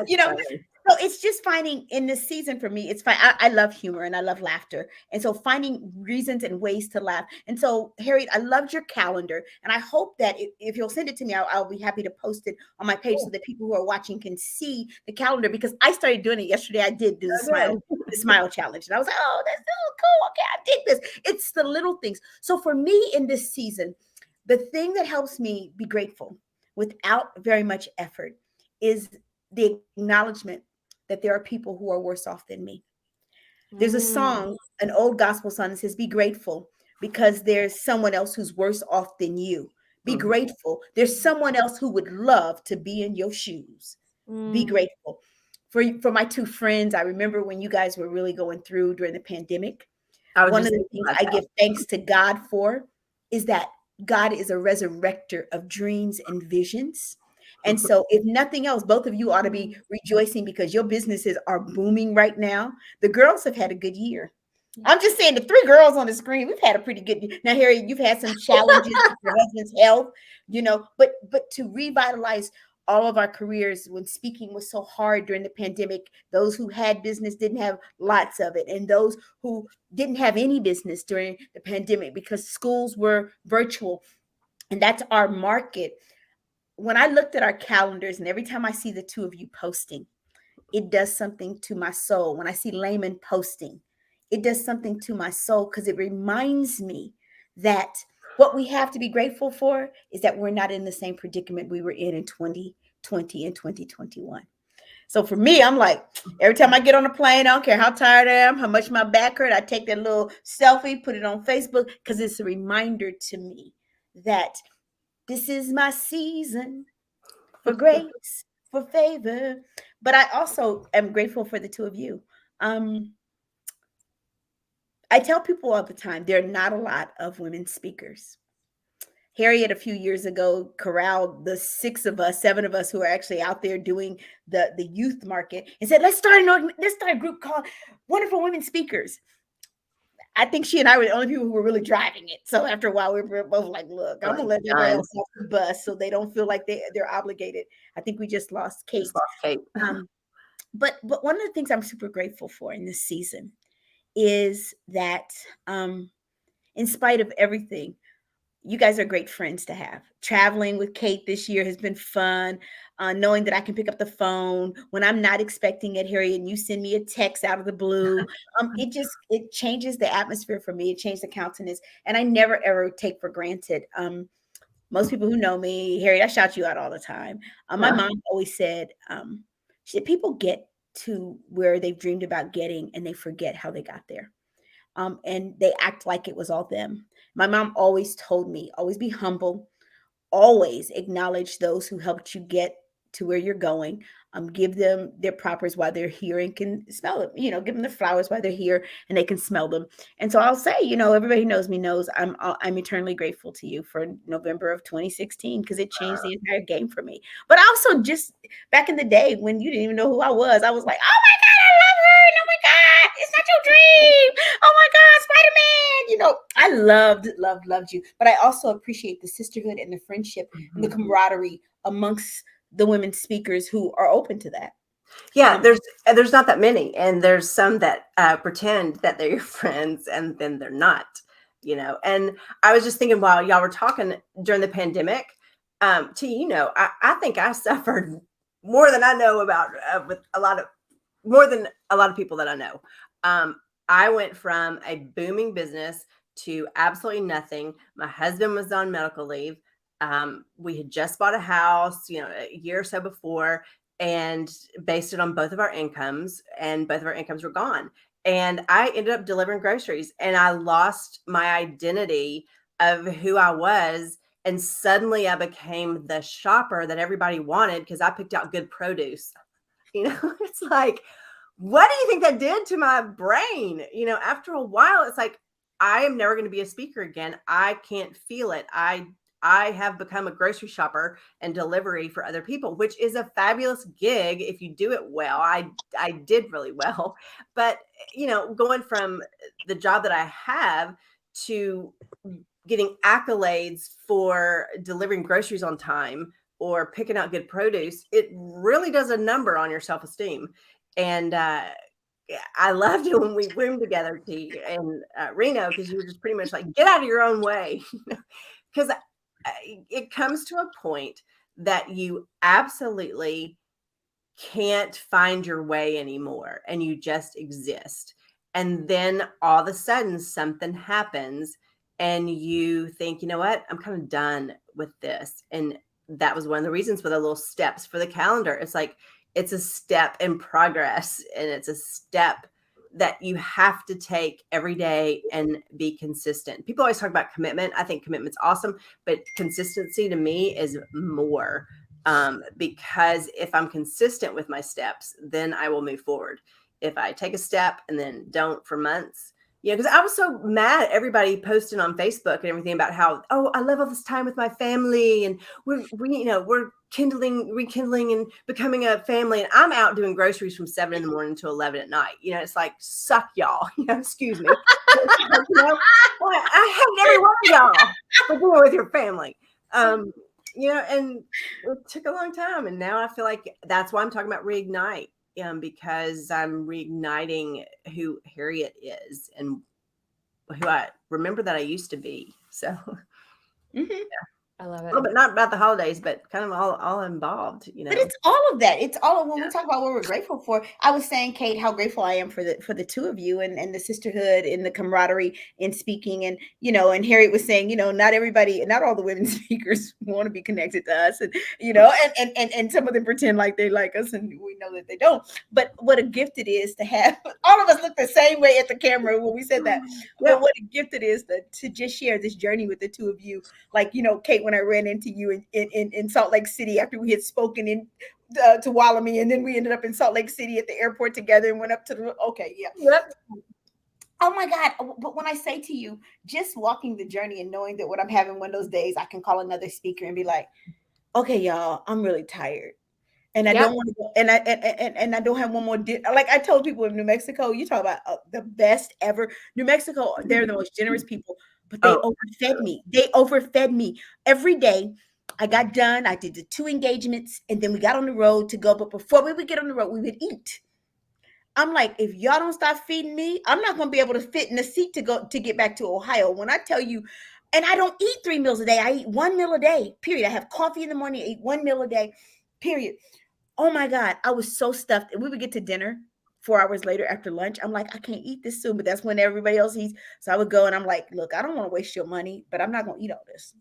You know, funny. so it's just finding in this season for me, it's fine. I love humor and I love laughter. And so finding reasons and ways to laugh. And so, Harriet, I loved your calendar. And I hope that if you'll send it to me, I'll be happy to post it on my page so that people who are watching can see the calendar, because I started doing it yesterday. I did do the smile challenge. And I was like, oh, that's so cool. Okay, I did this. It's the little things. So for me in this season, the thing that helps me be grateful without very much effort is the acknowledgement that there are people who are worse off than me. There's a song, an old gospel song that says, be grateful because there's someone else who's worse off than you. Be grateful. There's someone else who would love to be in your shoes. Be grateful. For my 2 friends, I remember when you guys were really going through during the pandemic. One of the things I give thanks to God for is that God is a resurrector of dreams and visions. And so if nothing else, both of you ought to be rejoicing because your businesses are booming right now. The girls have had a good year. I'm just saying, the 3 girls on the screen, we've had a pretty good year. Now, Harry, you've had some challenges with your husband's health, but to revitalize all of our careers when speaking was so hard during the pandemic, those who had business didn't have lots of it. And those who didn't have any business during the pandemic because schools were virtual. And that's our market. When I looked at our calendars and every time I see the 2 of you posting, it does something to my soul. When I see Layman posting, it does something to my soul because it reminds me that what we have to be grateful for is that we're not in the same predicament we were in 2020 and 2021. So for me, I'm like, every time I get on a plane, I don't care how tired I am, how much my back hurt, I take that little selfie, put it on Facebook because it's a reminder to me that this is my season for grace, for favor. But I also am grateful for the 2 of you. I tell people all the time, there are not a lot of women speakers. Harriet, a few years ago, corralled the 7 of us who are actually out there doing the youth market and said, let's start a group called Wonderful Women Speakers. I think she and I were the only people who were really driving it. So after a while, we were both like, look, I'm going to let everybody else off the bus so they don't feel like they're obligated. I think we just lost Kate. But one of the things I'm super grateful for in this season is that in spite of everything, you guys are great friends to have. Traveling with Kate this year has been fun. Knowing that I can pick up the phone when I'm not expecting it, Harry, and you send me a text out of the blue. It changes the atmosphere for me. It changed the countenance. And I never, ever take for granted. Most people who know me, Harry, I shout you out all the time. My mom always said, people get to where they've dreamed about getting and they forget how they got there. And they act like it was all them. My mom always told me, always be humble, always acknowledge those who helped you get to where you're going. Give them their propers while they're here and can smell it. Give them the flowers while they're here and they can smell them. And so I'll say, everybody who knows me knows I'm eternally grateful to you for November of 2016 because it changed the entire game for me. But also just back in the day when you didn't even know who I was like, oh my God, I love her. And oh my God, it's not your dream. Oh my God, Spider-Man. I loved you. But I also appreciate the sisterhood and the friendship and the camaraderie amongst the women speakers who are open to that. Yeah, there's not that many, and there's some that pretend that they're your friends and then they're not. And I was just thinking while y'all were talking during the pandemic, I think I suffered more than I know about with more than a lot of people that I know. I went from a booming business to absolutely nothing. My husband was on medical leave. We had just bought a house, a year or so before, and based it on both of our incomes, and both of our incomes were gone. And I ended up delivering groceries, and I lost my identity of who I was. And suddenly I became the shopper that everybody wanted because I picked out good produce. It's like, what do you think that did to my brain? After a while, it's like, I am never going to be a speaker again. I can't feel it. I have become a grocery shopper and delivery for other people, which is a fabulous gig if you do it well. I did really well, but going from the job that I have to getting accolades for delivering groceries on time or picking out good produce, it really does a number on your self-esteem. And I loved it when we roomed together, T and Reno, because you were just pretty much like, get out of your own way. Because it comes to a point that you absolutely can't find your way anymore, and you just exist. And then all of a sudden something happens and you think, you know what, I'm kind of done with this. And that was one of the reasons for the little steps for the calendar. It's like, it's a step in progress, and it's a step that you have to take every day and be consistent. People always talk about commitment. I think commitment's awesome, but consistency to me is more, because if I'm consistent with my steps, then I will move forward. If I take a step and then don't for months, because I was so mad at everybody posting on Facebook and everything about how, I love all this time with my family, and we're rekindling and becoming a family. And I'm out doing groceries from 7 in the morning to 11 at night. It's like, suck y'all, excuse me. I hate every one of y'all for being with your family. And it took a long time. And now I feel like that's why I'm talking about reignite. Because I'm reigniting who Harriet is and who I remember that I used to be. So, yeah. I love it. Well, but not about the holidays, but kind of all involved, But it's all of that. It's all of when we talk about what we're grateful for. I was saying, Kate, how grateful I am for the two of you and the sisterhood and the camaraderie in speaking. And, and Harriet was saying, not all the women speakers want to be connected to us. And, and some of them pretend like they like us, and we know that they don't. But what a gift it is to have, all of us look the same way at the camera when we said that. But what a gift it is to just share this journey with the two of you. Like, Kate, when I ran into you in Salt Lake City after we had spoken to Wallamy, and then we ended up in Salt Lake City at the airport together and went up to Yep. Oh my God. But when I say to you, just walking the journey and knowing that when I'm having one of those days, I can call another speaker and be like, okay, y'all, I'm really tired. And I don't want to go, and I don't have one more. Like I told people in New Mexico, you talk about the best ever. New Mexico, they're the most generous people, but they overfed me. They overfed me every day. I got done. I did the 2 engagements, and then we got on the road to go. But before we would get on the road, we would eat. I'm like, if y'all don't stop feeding me, I'm not going to be able to fit in the seat to get back to Ohio. When I tell you, and I don't eat 3 meals a day. I eat 1 meal a day, period. I have coffee in the morning, I eat 1 meal a day, period. Oh my God, I was so stuffed. And we would get to dinner 4 hours later after lunch. I'm like, I can't eat this soon, but that's when everybody else eats. So I would go and I'm like, look, I don't want to waste your money, but I'm not going to eat all this.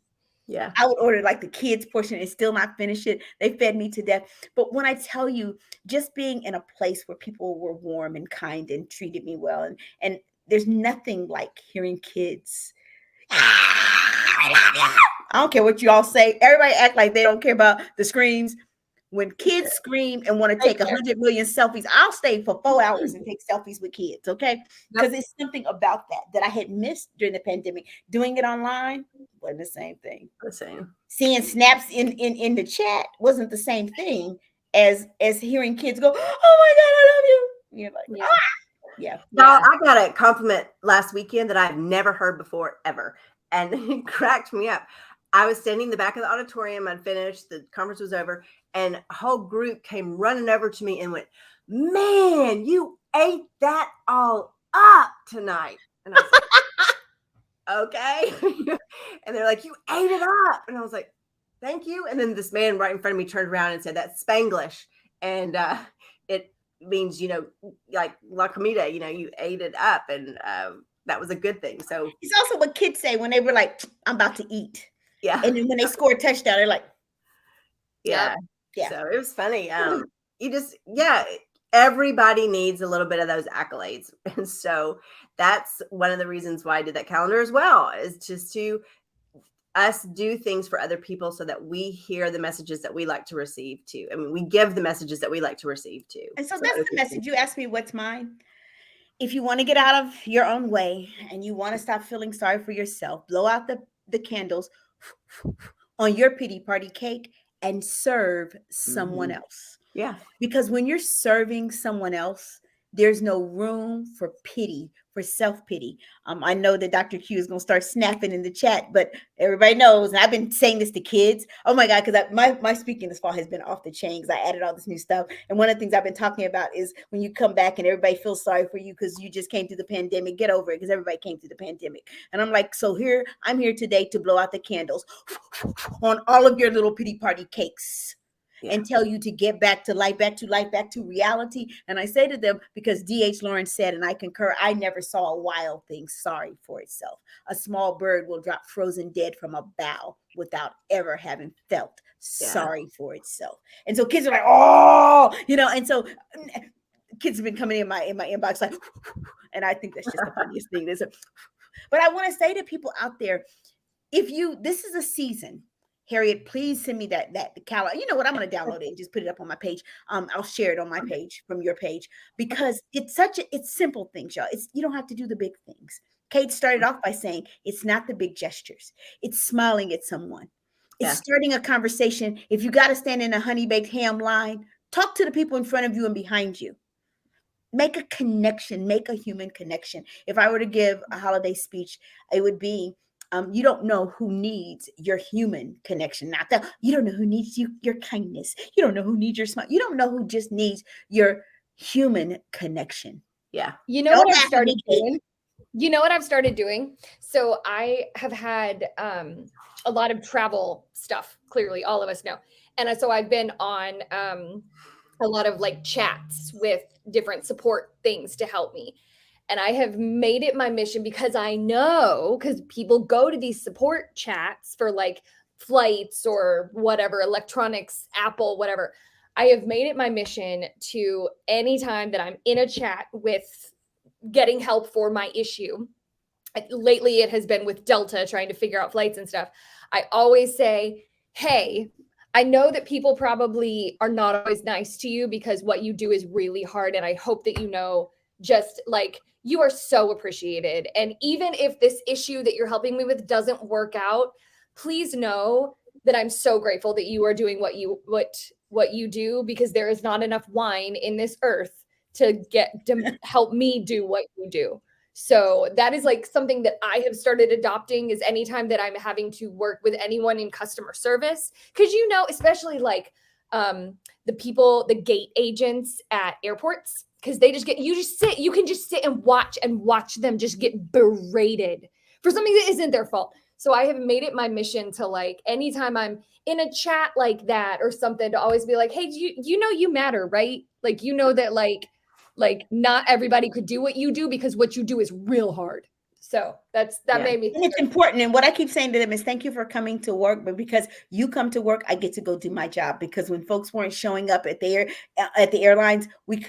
Yeah. I would order like the kids portion and still not finish it. They fed me to death. But when I tell you, just being in a place where people were warm and kind and treated me well, and there's nothing like hearing kids. I don't care what you all say. Everybody act like they don't care about the screams. When kids scream and want to take 100 million selfies, I'll stay for 4 hours and take selfies with kids, okay? Because it's something about that I had missed during the pandemic. Doing it online wasn't the same thing. The same. Seeing snaps in the chat wasn't the same thing as hearing kids go, oh my God, I love you. You're like, yeah. No, I got a compliment last weekend that I've never heard before, ever. And it cracked me up. I was standing in the back of the auditorium. I'd finished. The conference was over. And a whole group came running over to me and went, man, you ate that all up tonight. And I was like, okay. And they're like, you ate it up. And I was like, thank you. And then this man right in front of me turned around and said, that's Spanglish. And it means, like la comida, you ate it up. And that was a good thing. So It's also what kids say when they were like, I'm about to eat. yeah. And then when they score a touchdown, they're like, Yeah. yeah. So it was funny. Everybody needs a little bit of those accolades. And so that's one of the reasons why I did that calendar as well, is just to us do things for other people so that we hear the messages that we like to receive too. I mean, we give the messages that we like to receive too. And so that's the message. You asked me what's mine. If you want to get out of your own way and you want to stop feeling sorry for yourself, blow out the candles on your pity party cake and serve someone else. Yeah. Because when you're serving someone else, there's no room for pity, for self-pity. I know that Dr. Q is going to start snapping in the chat, but everybody knows, and I've been saying this to kids. Oh my God, because my speaking this fall has been off the chain because I added all this new stuff. And one of the things I've been talking about is when you come back and everybody feels sorry for you because you just came through the pandemic, get over it because everybody came through the pandemic. And I'm like, so I'm here today to blow out the candles on all of your little pity party cakes. Yeah. And tell you to get back to life, back to reality. And I say to them, because D.H. Lawrence said, and I concur, I never saw a wild thing sorry for itself. A small bird will drop frozen dead from a bough without ever having felt sorry for itself. And so kids are like, oh, and so kids have been coming in my inbox like, and I think that's just the funniest thing. But I want to say to people out there, this is a season. Harriet, please send me that calendar. You know what? I'm going to download it and just put it up on my page. I'll share it on my page from your page because it's simple things, y'all. You don't have to do the big things. Kate started off by saying it's not the big gestures. It's smiling at someone. It's starting a conversation. If you got to stand in a honey baked ham line, talk to the people in front of you and behind you. Make a connection. Make a human connection. If I were to give a holiday speech, it would be, you don't know who needs your human connection. You don't know who needs your kindness. You don't know who needs your smile. You don't know who just needs your human connection. Yeah. You know what I've started doing? So I have had a lot of travel stuff. Clearly, all of us know. And so I've been on a lot of like chats with different support things to help me. And I have made it my mission because I know, because people go to these support chats for like flights or whatever, electronics, Apple, whatever. I have made it my mission to, anytime that I'm in a chat with getting help for my issue, lately it has been with Delta trying to figure out flights and stuff. I always say, hey, I know that people probably are not always nice to you because what you do is really hard. And I hope that you know, just like, you are so appreciated. And even if this issue that you're helping me with doesn't work out, please know that I'm so grateful that you are doing what you do, because there is not enough wine in this earth to help me do what you do. So that is like something that I have started adopting, is anytime that I'm having to work with anyone in customer service, because especially like the people, the gate agents at airports, because you can just sit and watch them just get berated for something that isn't their fault. So I have made it my mission to, like, anytime I'm in a chat like that or something, to always be like, hey, you matter, right? Like, that like not everybody could do what you do, because what you do is real hard. So that made me think. And it's important. And what I keep saying to them is, thank you for coming to work, but because you come to work, I get to go do my job. Because when folks weren't showing up at the airlines, we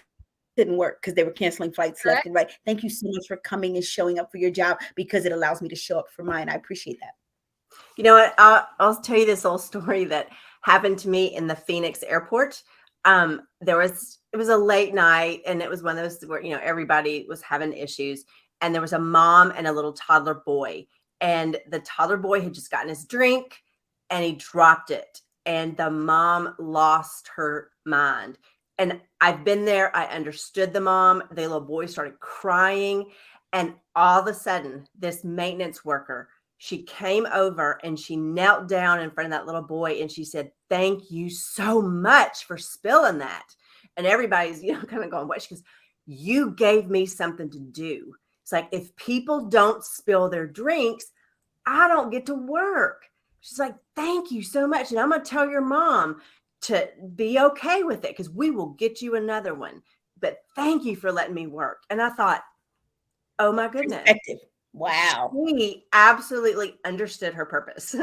couldn't work because they were canceling flights left and right. Thank you so much for coming and showing up for your job, because it allows me to show up for mine. I appreciate that. You know what? I'll tell you this little story that happened to me in the Phoenix airport. It was a late night, and it was one of those where, everybody was having issues, and there was a mom and a little toddler boy, and the toddler boy had just gotten his drink and he dropped it, and the mom lost her mind. And I've been there. I understood the mom. The little boy started crying. And all of a sudden, this maintenance worker, she came over and she knelt down in front of that little boy. And she said, thank you so much for spilling that. And everybody's, kind of going, what? She goes, you gave me something to do. It's like, if people don't spill their drinks, I don't get to work. She's like, thank you so much. And I'm going to tell your mom to be okay with it, because we will get you another one. But thank you for letting me work. And I thought, oh my goodness. Perspective. Wow. She absolutely understood her purpose,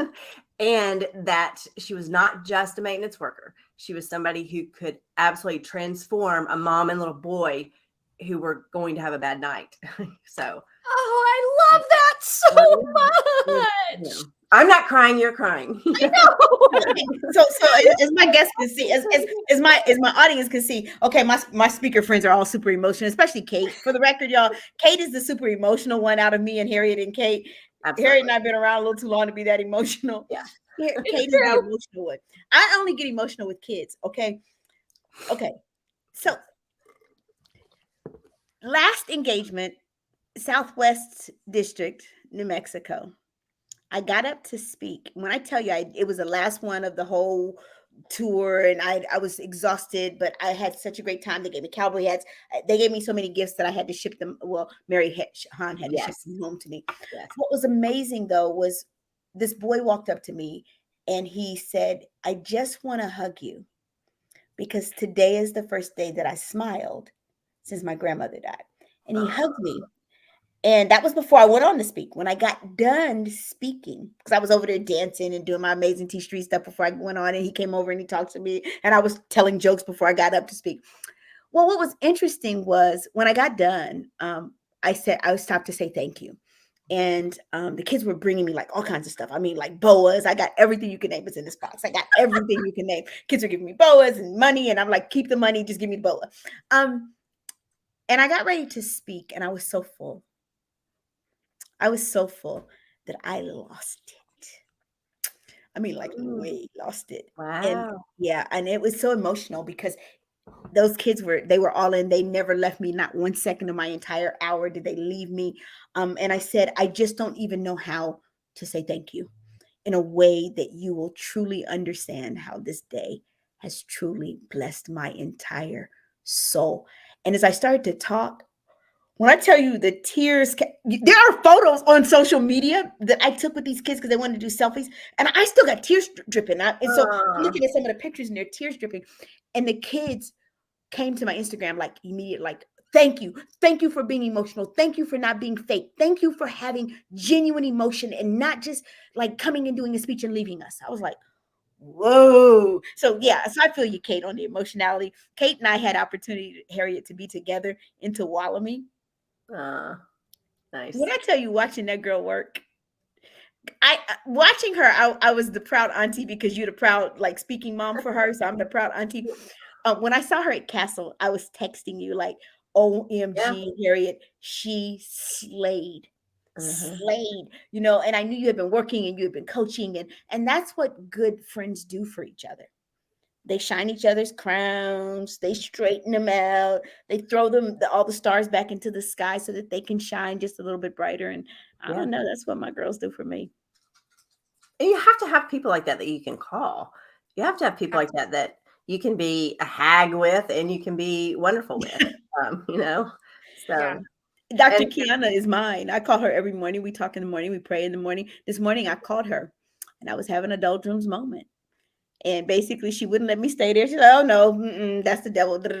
and that she was not just a maintenance worker. She was somebody who could absolutely transform a mom and little boy who were going to have a bad night. So, oh, I love that so much. I'm not crying, you're crying. I know. So as my guests can see, as my audience can see, okay, my speaker friends are all super emotional, especially Kate. For the record, y'all, Kate is the super emotional one out of me and Harriet and Kate. Absolutely. Harriet and I've been around a little too long to be that emotional. Yeah. Kate is the emotional one. I only get emotional with kids. Okay. So last engagement, Southwest District, New Mexico. I got up to speak. When I tell you, it was the last one of the whole tour, and I was exhausted, but I had such a great time. They gave me cowboy hats. They gave me so many gifts that I had to ship them. Well, Mary Hahn had to ship them home to me. Yes. What was amazing, though, was this boy walked up to me, and he said, I just want to hug you, because today is the first day that I smiled since my grandmother died. And he hugged me. And that was before I went on to speak. When I got done speaking, because I was over there dancing and doing my amazing Tei Street stuff before I went on, and he came over and he talked to me, and I was telling jokes before I got up to speak. Well, what was interesting was when I got done, I stopped to say thank you. And the kids were bringing me like all kinds of stuff. I mean, like boas. I got everything you can name is in this box. I got everything you can name. Kids were giving me boas and money, and I'm like, keep the money, just give me the boa. And I got ready to speak, and I was so full. I was so full that I lost it. I mean, like way lost it. Wow. And it was so emotional because those kids were all in. They never left me. Not 1 second of my entire hour did they leave me. And I said, I just don't even know how to say thank you in a way that you will truly understand how this day has truly blessed my entire soul. And as I started to talk, when I tell you the tears, there are photos on social media that I took with these kids because they wanted to do selfies, and I still got tears dripping. And so I'm looking at some of the pictures and they're tears dripping. And the kids came to my Instagram like immediate, like, thank you for being emotional. Thank you for not being fake. Thank you for having genuine emotion and not just like coming and doing a speech and leaving us. I was like, whoa. So yeah, so I feel you, Kate, on the emotionality. Kate and I had opportunity, Harriet, to be together in Tuolumne. Nice. When I tell you, watching that girl work, watching her, I was the proud auntie because you're the proud like speaking mom for her, so I'm the proud auntie. When I saw her at Castle, I was texting you like, OMG, Harriet, she slayed, you know. And I knew you had been working and you had been coaching, and that's what good friends do for each other. They shine each other's crowns. They straighten them out. They throw them all the stars back into the sky so that they can shine just a little bit brighter. And I don't know. That's what my girls do for me. And you have to have people like that you can call. You have to have people like that you can be a hag with and you can be wonderful with. You know. So. Dr. Kiana is mine. I call her every morning. We talk in the morning. We pray in the morning. This morning I called her, and I was having a doldrums moment. And basically, she wouldn't let me stay there. She's like, oh, no, that's the devil. Saying,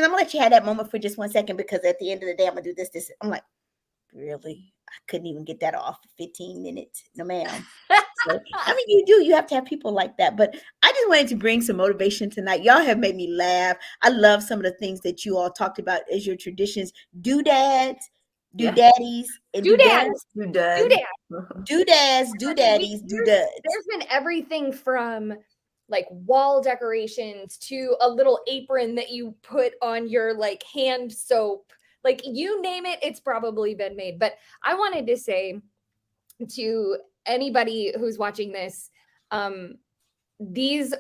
I'm going to let you have that moment for just 1 second because at the end of the day, I'm going to do this. I'm like, really? I couldn't even get that off 15 minutes. No, ma'am. So, I mean, you have to have people like that. But I just wanted to bring some motivation tonight. Y'all have made me laugh. I love some of the things that you all talked about as your traditions. Doodads, doodaddies, and doodads. Doodads, doodaddies, doodads. There's been everything from like wall decorations to a little apron that you put on your like hand soap. Like you name it, it's probably been made. But I wanted to say to anybody who's watching this, these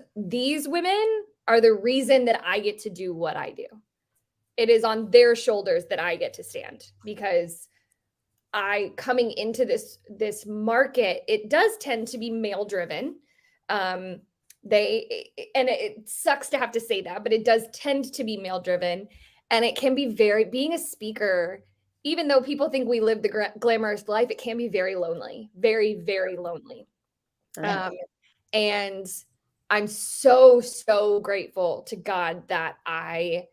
women are the reason that I get to do what I do. It is on their shoulders that I get to stand, because coming into this market, it does tend to be male driven. And it sucks to have to say that, but it does tend to be male driven, and it can be being a speaker even though people think we live the glamorous life, it can be very lonely, very, very lonely. Right. And I'm so, so grateful to God that I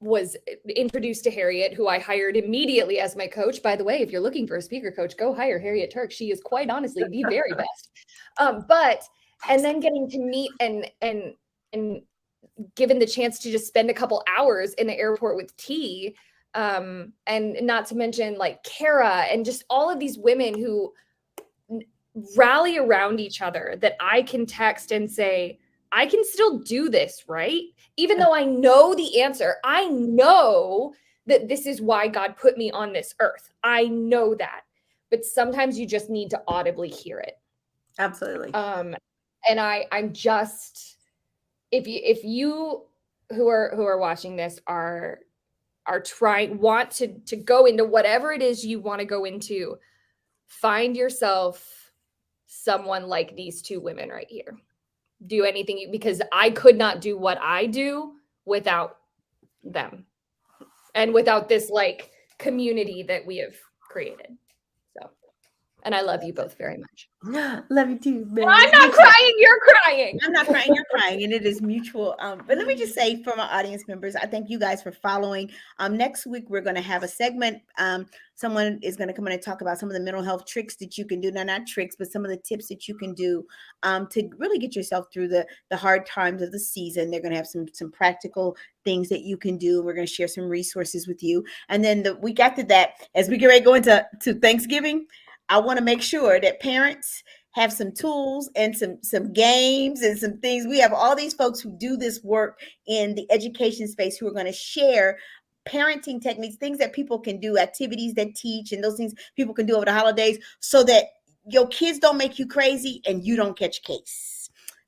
was introduced to Harriet, who I hired immediately as my coach. By the way, if you're looking for a speaker coach, go hire Harriet Turk. She is quite honestly the very best. And then getting to meet and given the chance to just spend a couple hours in the airport with T, and not to mention like Kara and just all of these women who rally around each other that I can text and say, I can still do this, right? Even though I know the answer, I know that this is why God put me on this earth. I know that. But sometimes you just need to audibly hear it. Absolutely. And I'm just, if you who are watching this are want to go into whatever it is you want to go into, find yourself someone like these two women right here. Do anything, because I could not do what I do without them and without this like community that we have created. So, and I love you both very much. Love you too, man. I'm not crying, you're crying. I'm not crying, you're crying, and it is mutual. But let me just say, for my audience members, I thank you guys for following. Next week we're going to have a segment. Someone is going to come in and talk about some of the mental health tricks that you can do. No, not tricks, but some of the tips that you can do to really get yourself through the hard times of the season. They're going to have some practical things that you can do. We're going to share some resources with you. And then the week after that, as we get ready to go into Thanksgiving, I want to make sure that parents have some tools and some games and some things. We have all these folks who do this work in the education space who are going to share parenting techniques, things that people can do, activities that teach, and those things people can do over the holidays so that your kids don't make you crazy and you don't catch case.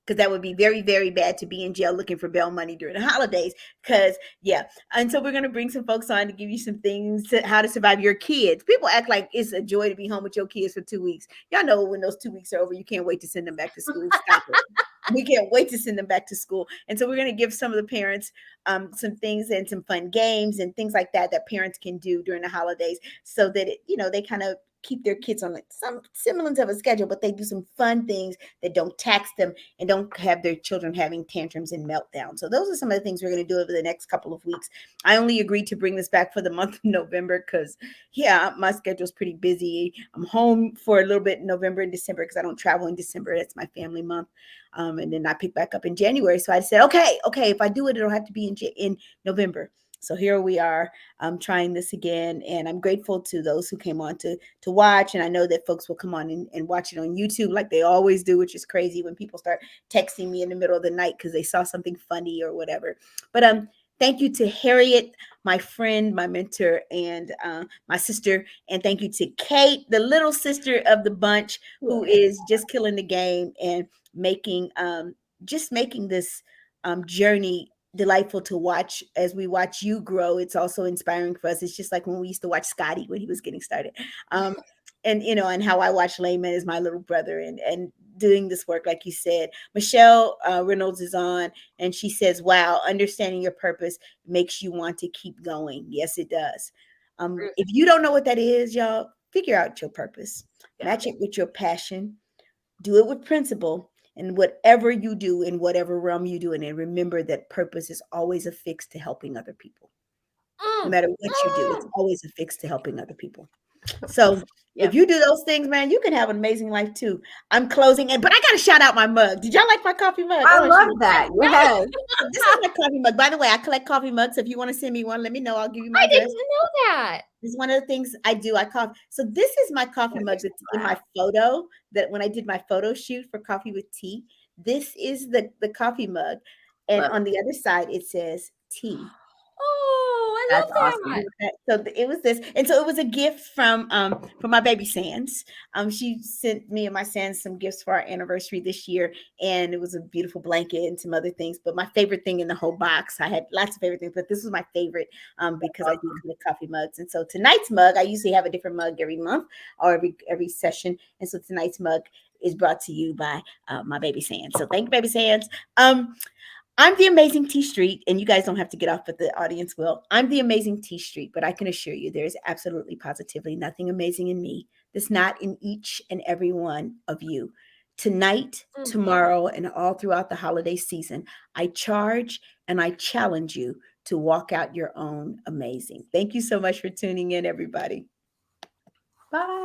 Because that would be very, very bad to be in jail looking for bail money during the holidays. Because, yeah. And so we're going to bring some folks on to give you some things to how to survive your kids. People act like it's a joy to be home with your kids for 2 weeks. Y'all know when those 2 weeks are over, you can't wait to send them back to school. Stop it. We can't wait to send them back to school. And so we're going to give some of the parents some things and some fun games and things like that parents can do during the holidays so that, they kind of keep their kids on some semblance of a schedule, but they do some fun things that don't tax them and don't have their children having tantrums and meltdowns. So those are some of the things we're going to do over the next couple of weeks. I only agreed to bring this back for the month of November because, my schedule's pretty busy. I'm home for a little bit in November and December because I don't travel in December. That's my family month. And then I pick back up in January. So I said, okay, if I do it, it'll have to be in November. So here we are trying this again. And I'm grateful to those who came on to watch. And I know that folks will come on and watch it on YouTube like they always do, which is crazy when people start texting me in the middle of the night because they saw something funny or whatever. But thank you to Harriet, my friend, my mentor, and my sister. And thank you to Kate, the little sister of the bunch, who is just killing the game and making this journey delightful to watch as we watch you grow. It's also inspiring for us. It's just like when we used to watch Scotty when he was getting started. And how I watch Layman as my little brother and doing this work, like you said. Michelle Reynolds is on and she says, wow, understanding your purpose makes you want to keep going. Yes, it does. If you don't know what that is, y'all, figure out your purpose. Match it with your passion. Do it with principle. And whatever you do in whatever realm you do it in, remember that purpose is always affixed to helping other people. No matter what you do, it's always affixed to helping other people. So if you do those things, man, you can have an amazing life too. I'm closing but I got to shout out my mug. Did y'all like my coffee mug? I love that. Yes. This is my coffee mug. By the way, I collect coffee mugs. So if you want to send me one, let me know. I'll give you my I address. didn't know that. This is one of the things I do. So this is my coffee mug that's in my photo that when I did my photo shoot for Coffee with Tea, this is the coffee mug. And on the other side, it says tea. Oh, I love that. Awesome. So it was this. And so it was a gift from my baby Sands. She sent me and my Sands some gifts for our anniversary this year. And it was a beautiful blanket and some other things. But my favorite thing in the whole box, I had lots of favorite things, but this was my favorite because I do the coffee mugs. And so tonight's mug, I usually have a different mug every month or every session. And so tonight's mug is brought to you by my baby Sands. So thank you, baby Sands. I'm the amazing Tei Street, and you guys don't have to get off, but the audience will. I'm the amazing Tei Street, but I can assure you there is absolutely positively nothing amazing in me that's not in each and every one of you. Tonight, tomorrow, and all throughout the holiday season, I charge and I challenge you to walk out your own amazing. Thank you so much for tuning in, everybody. Bye.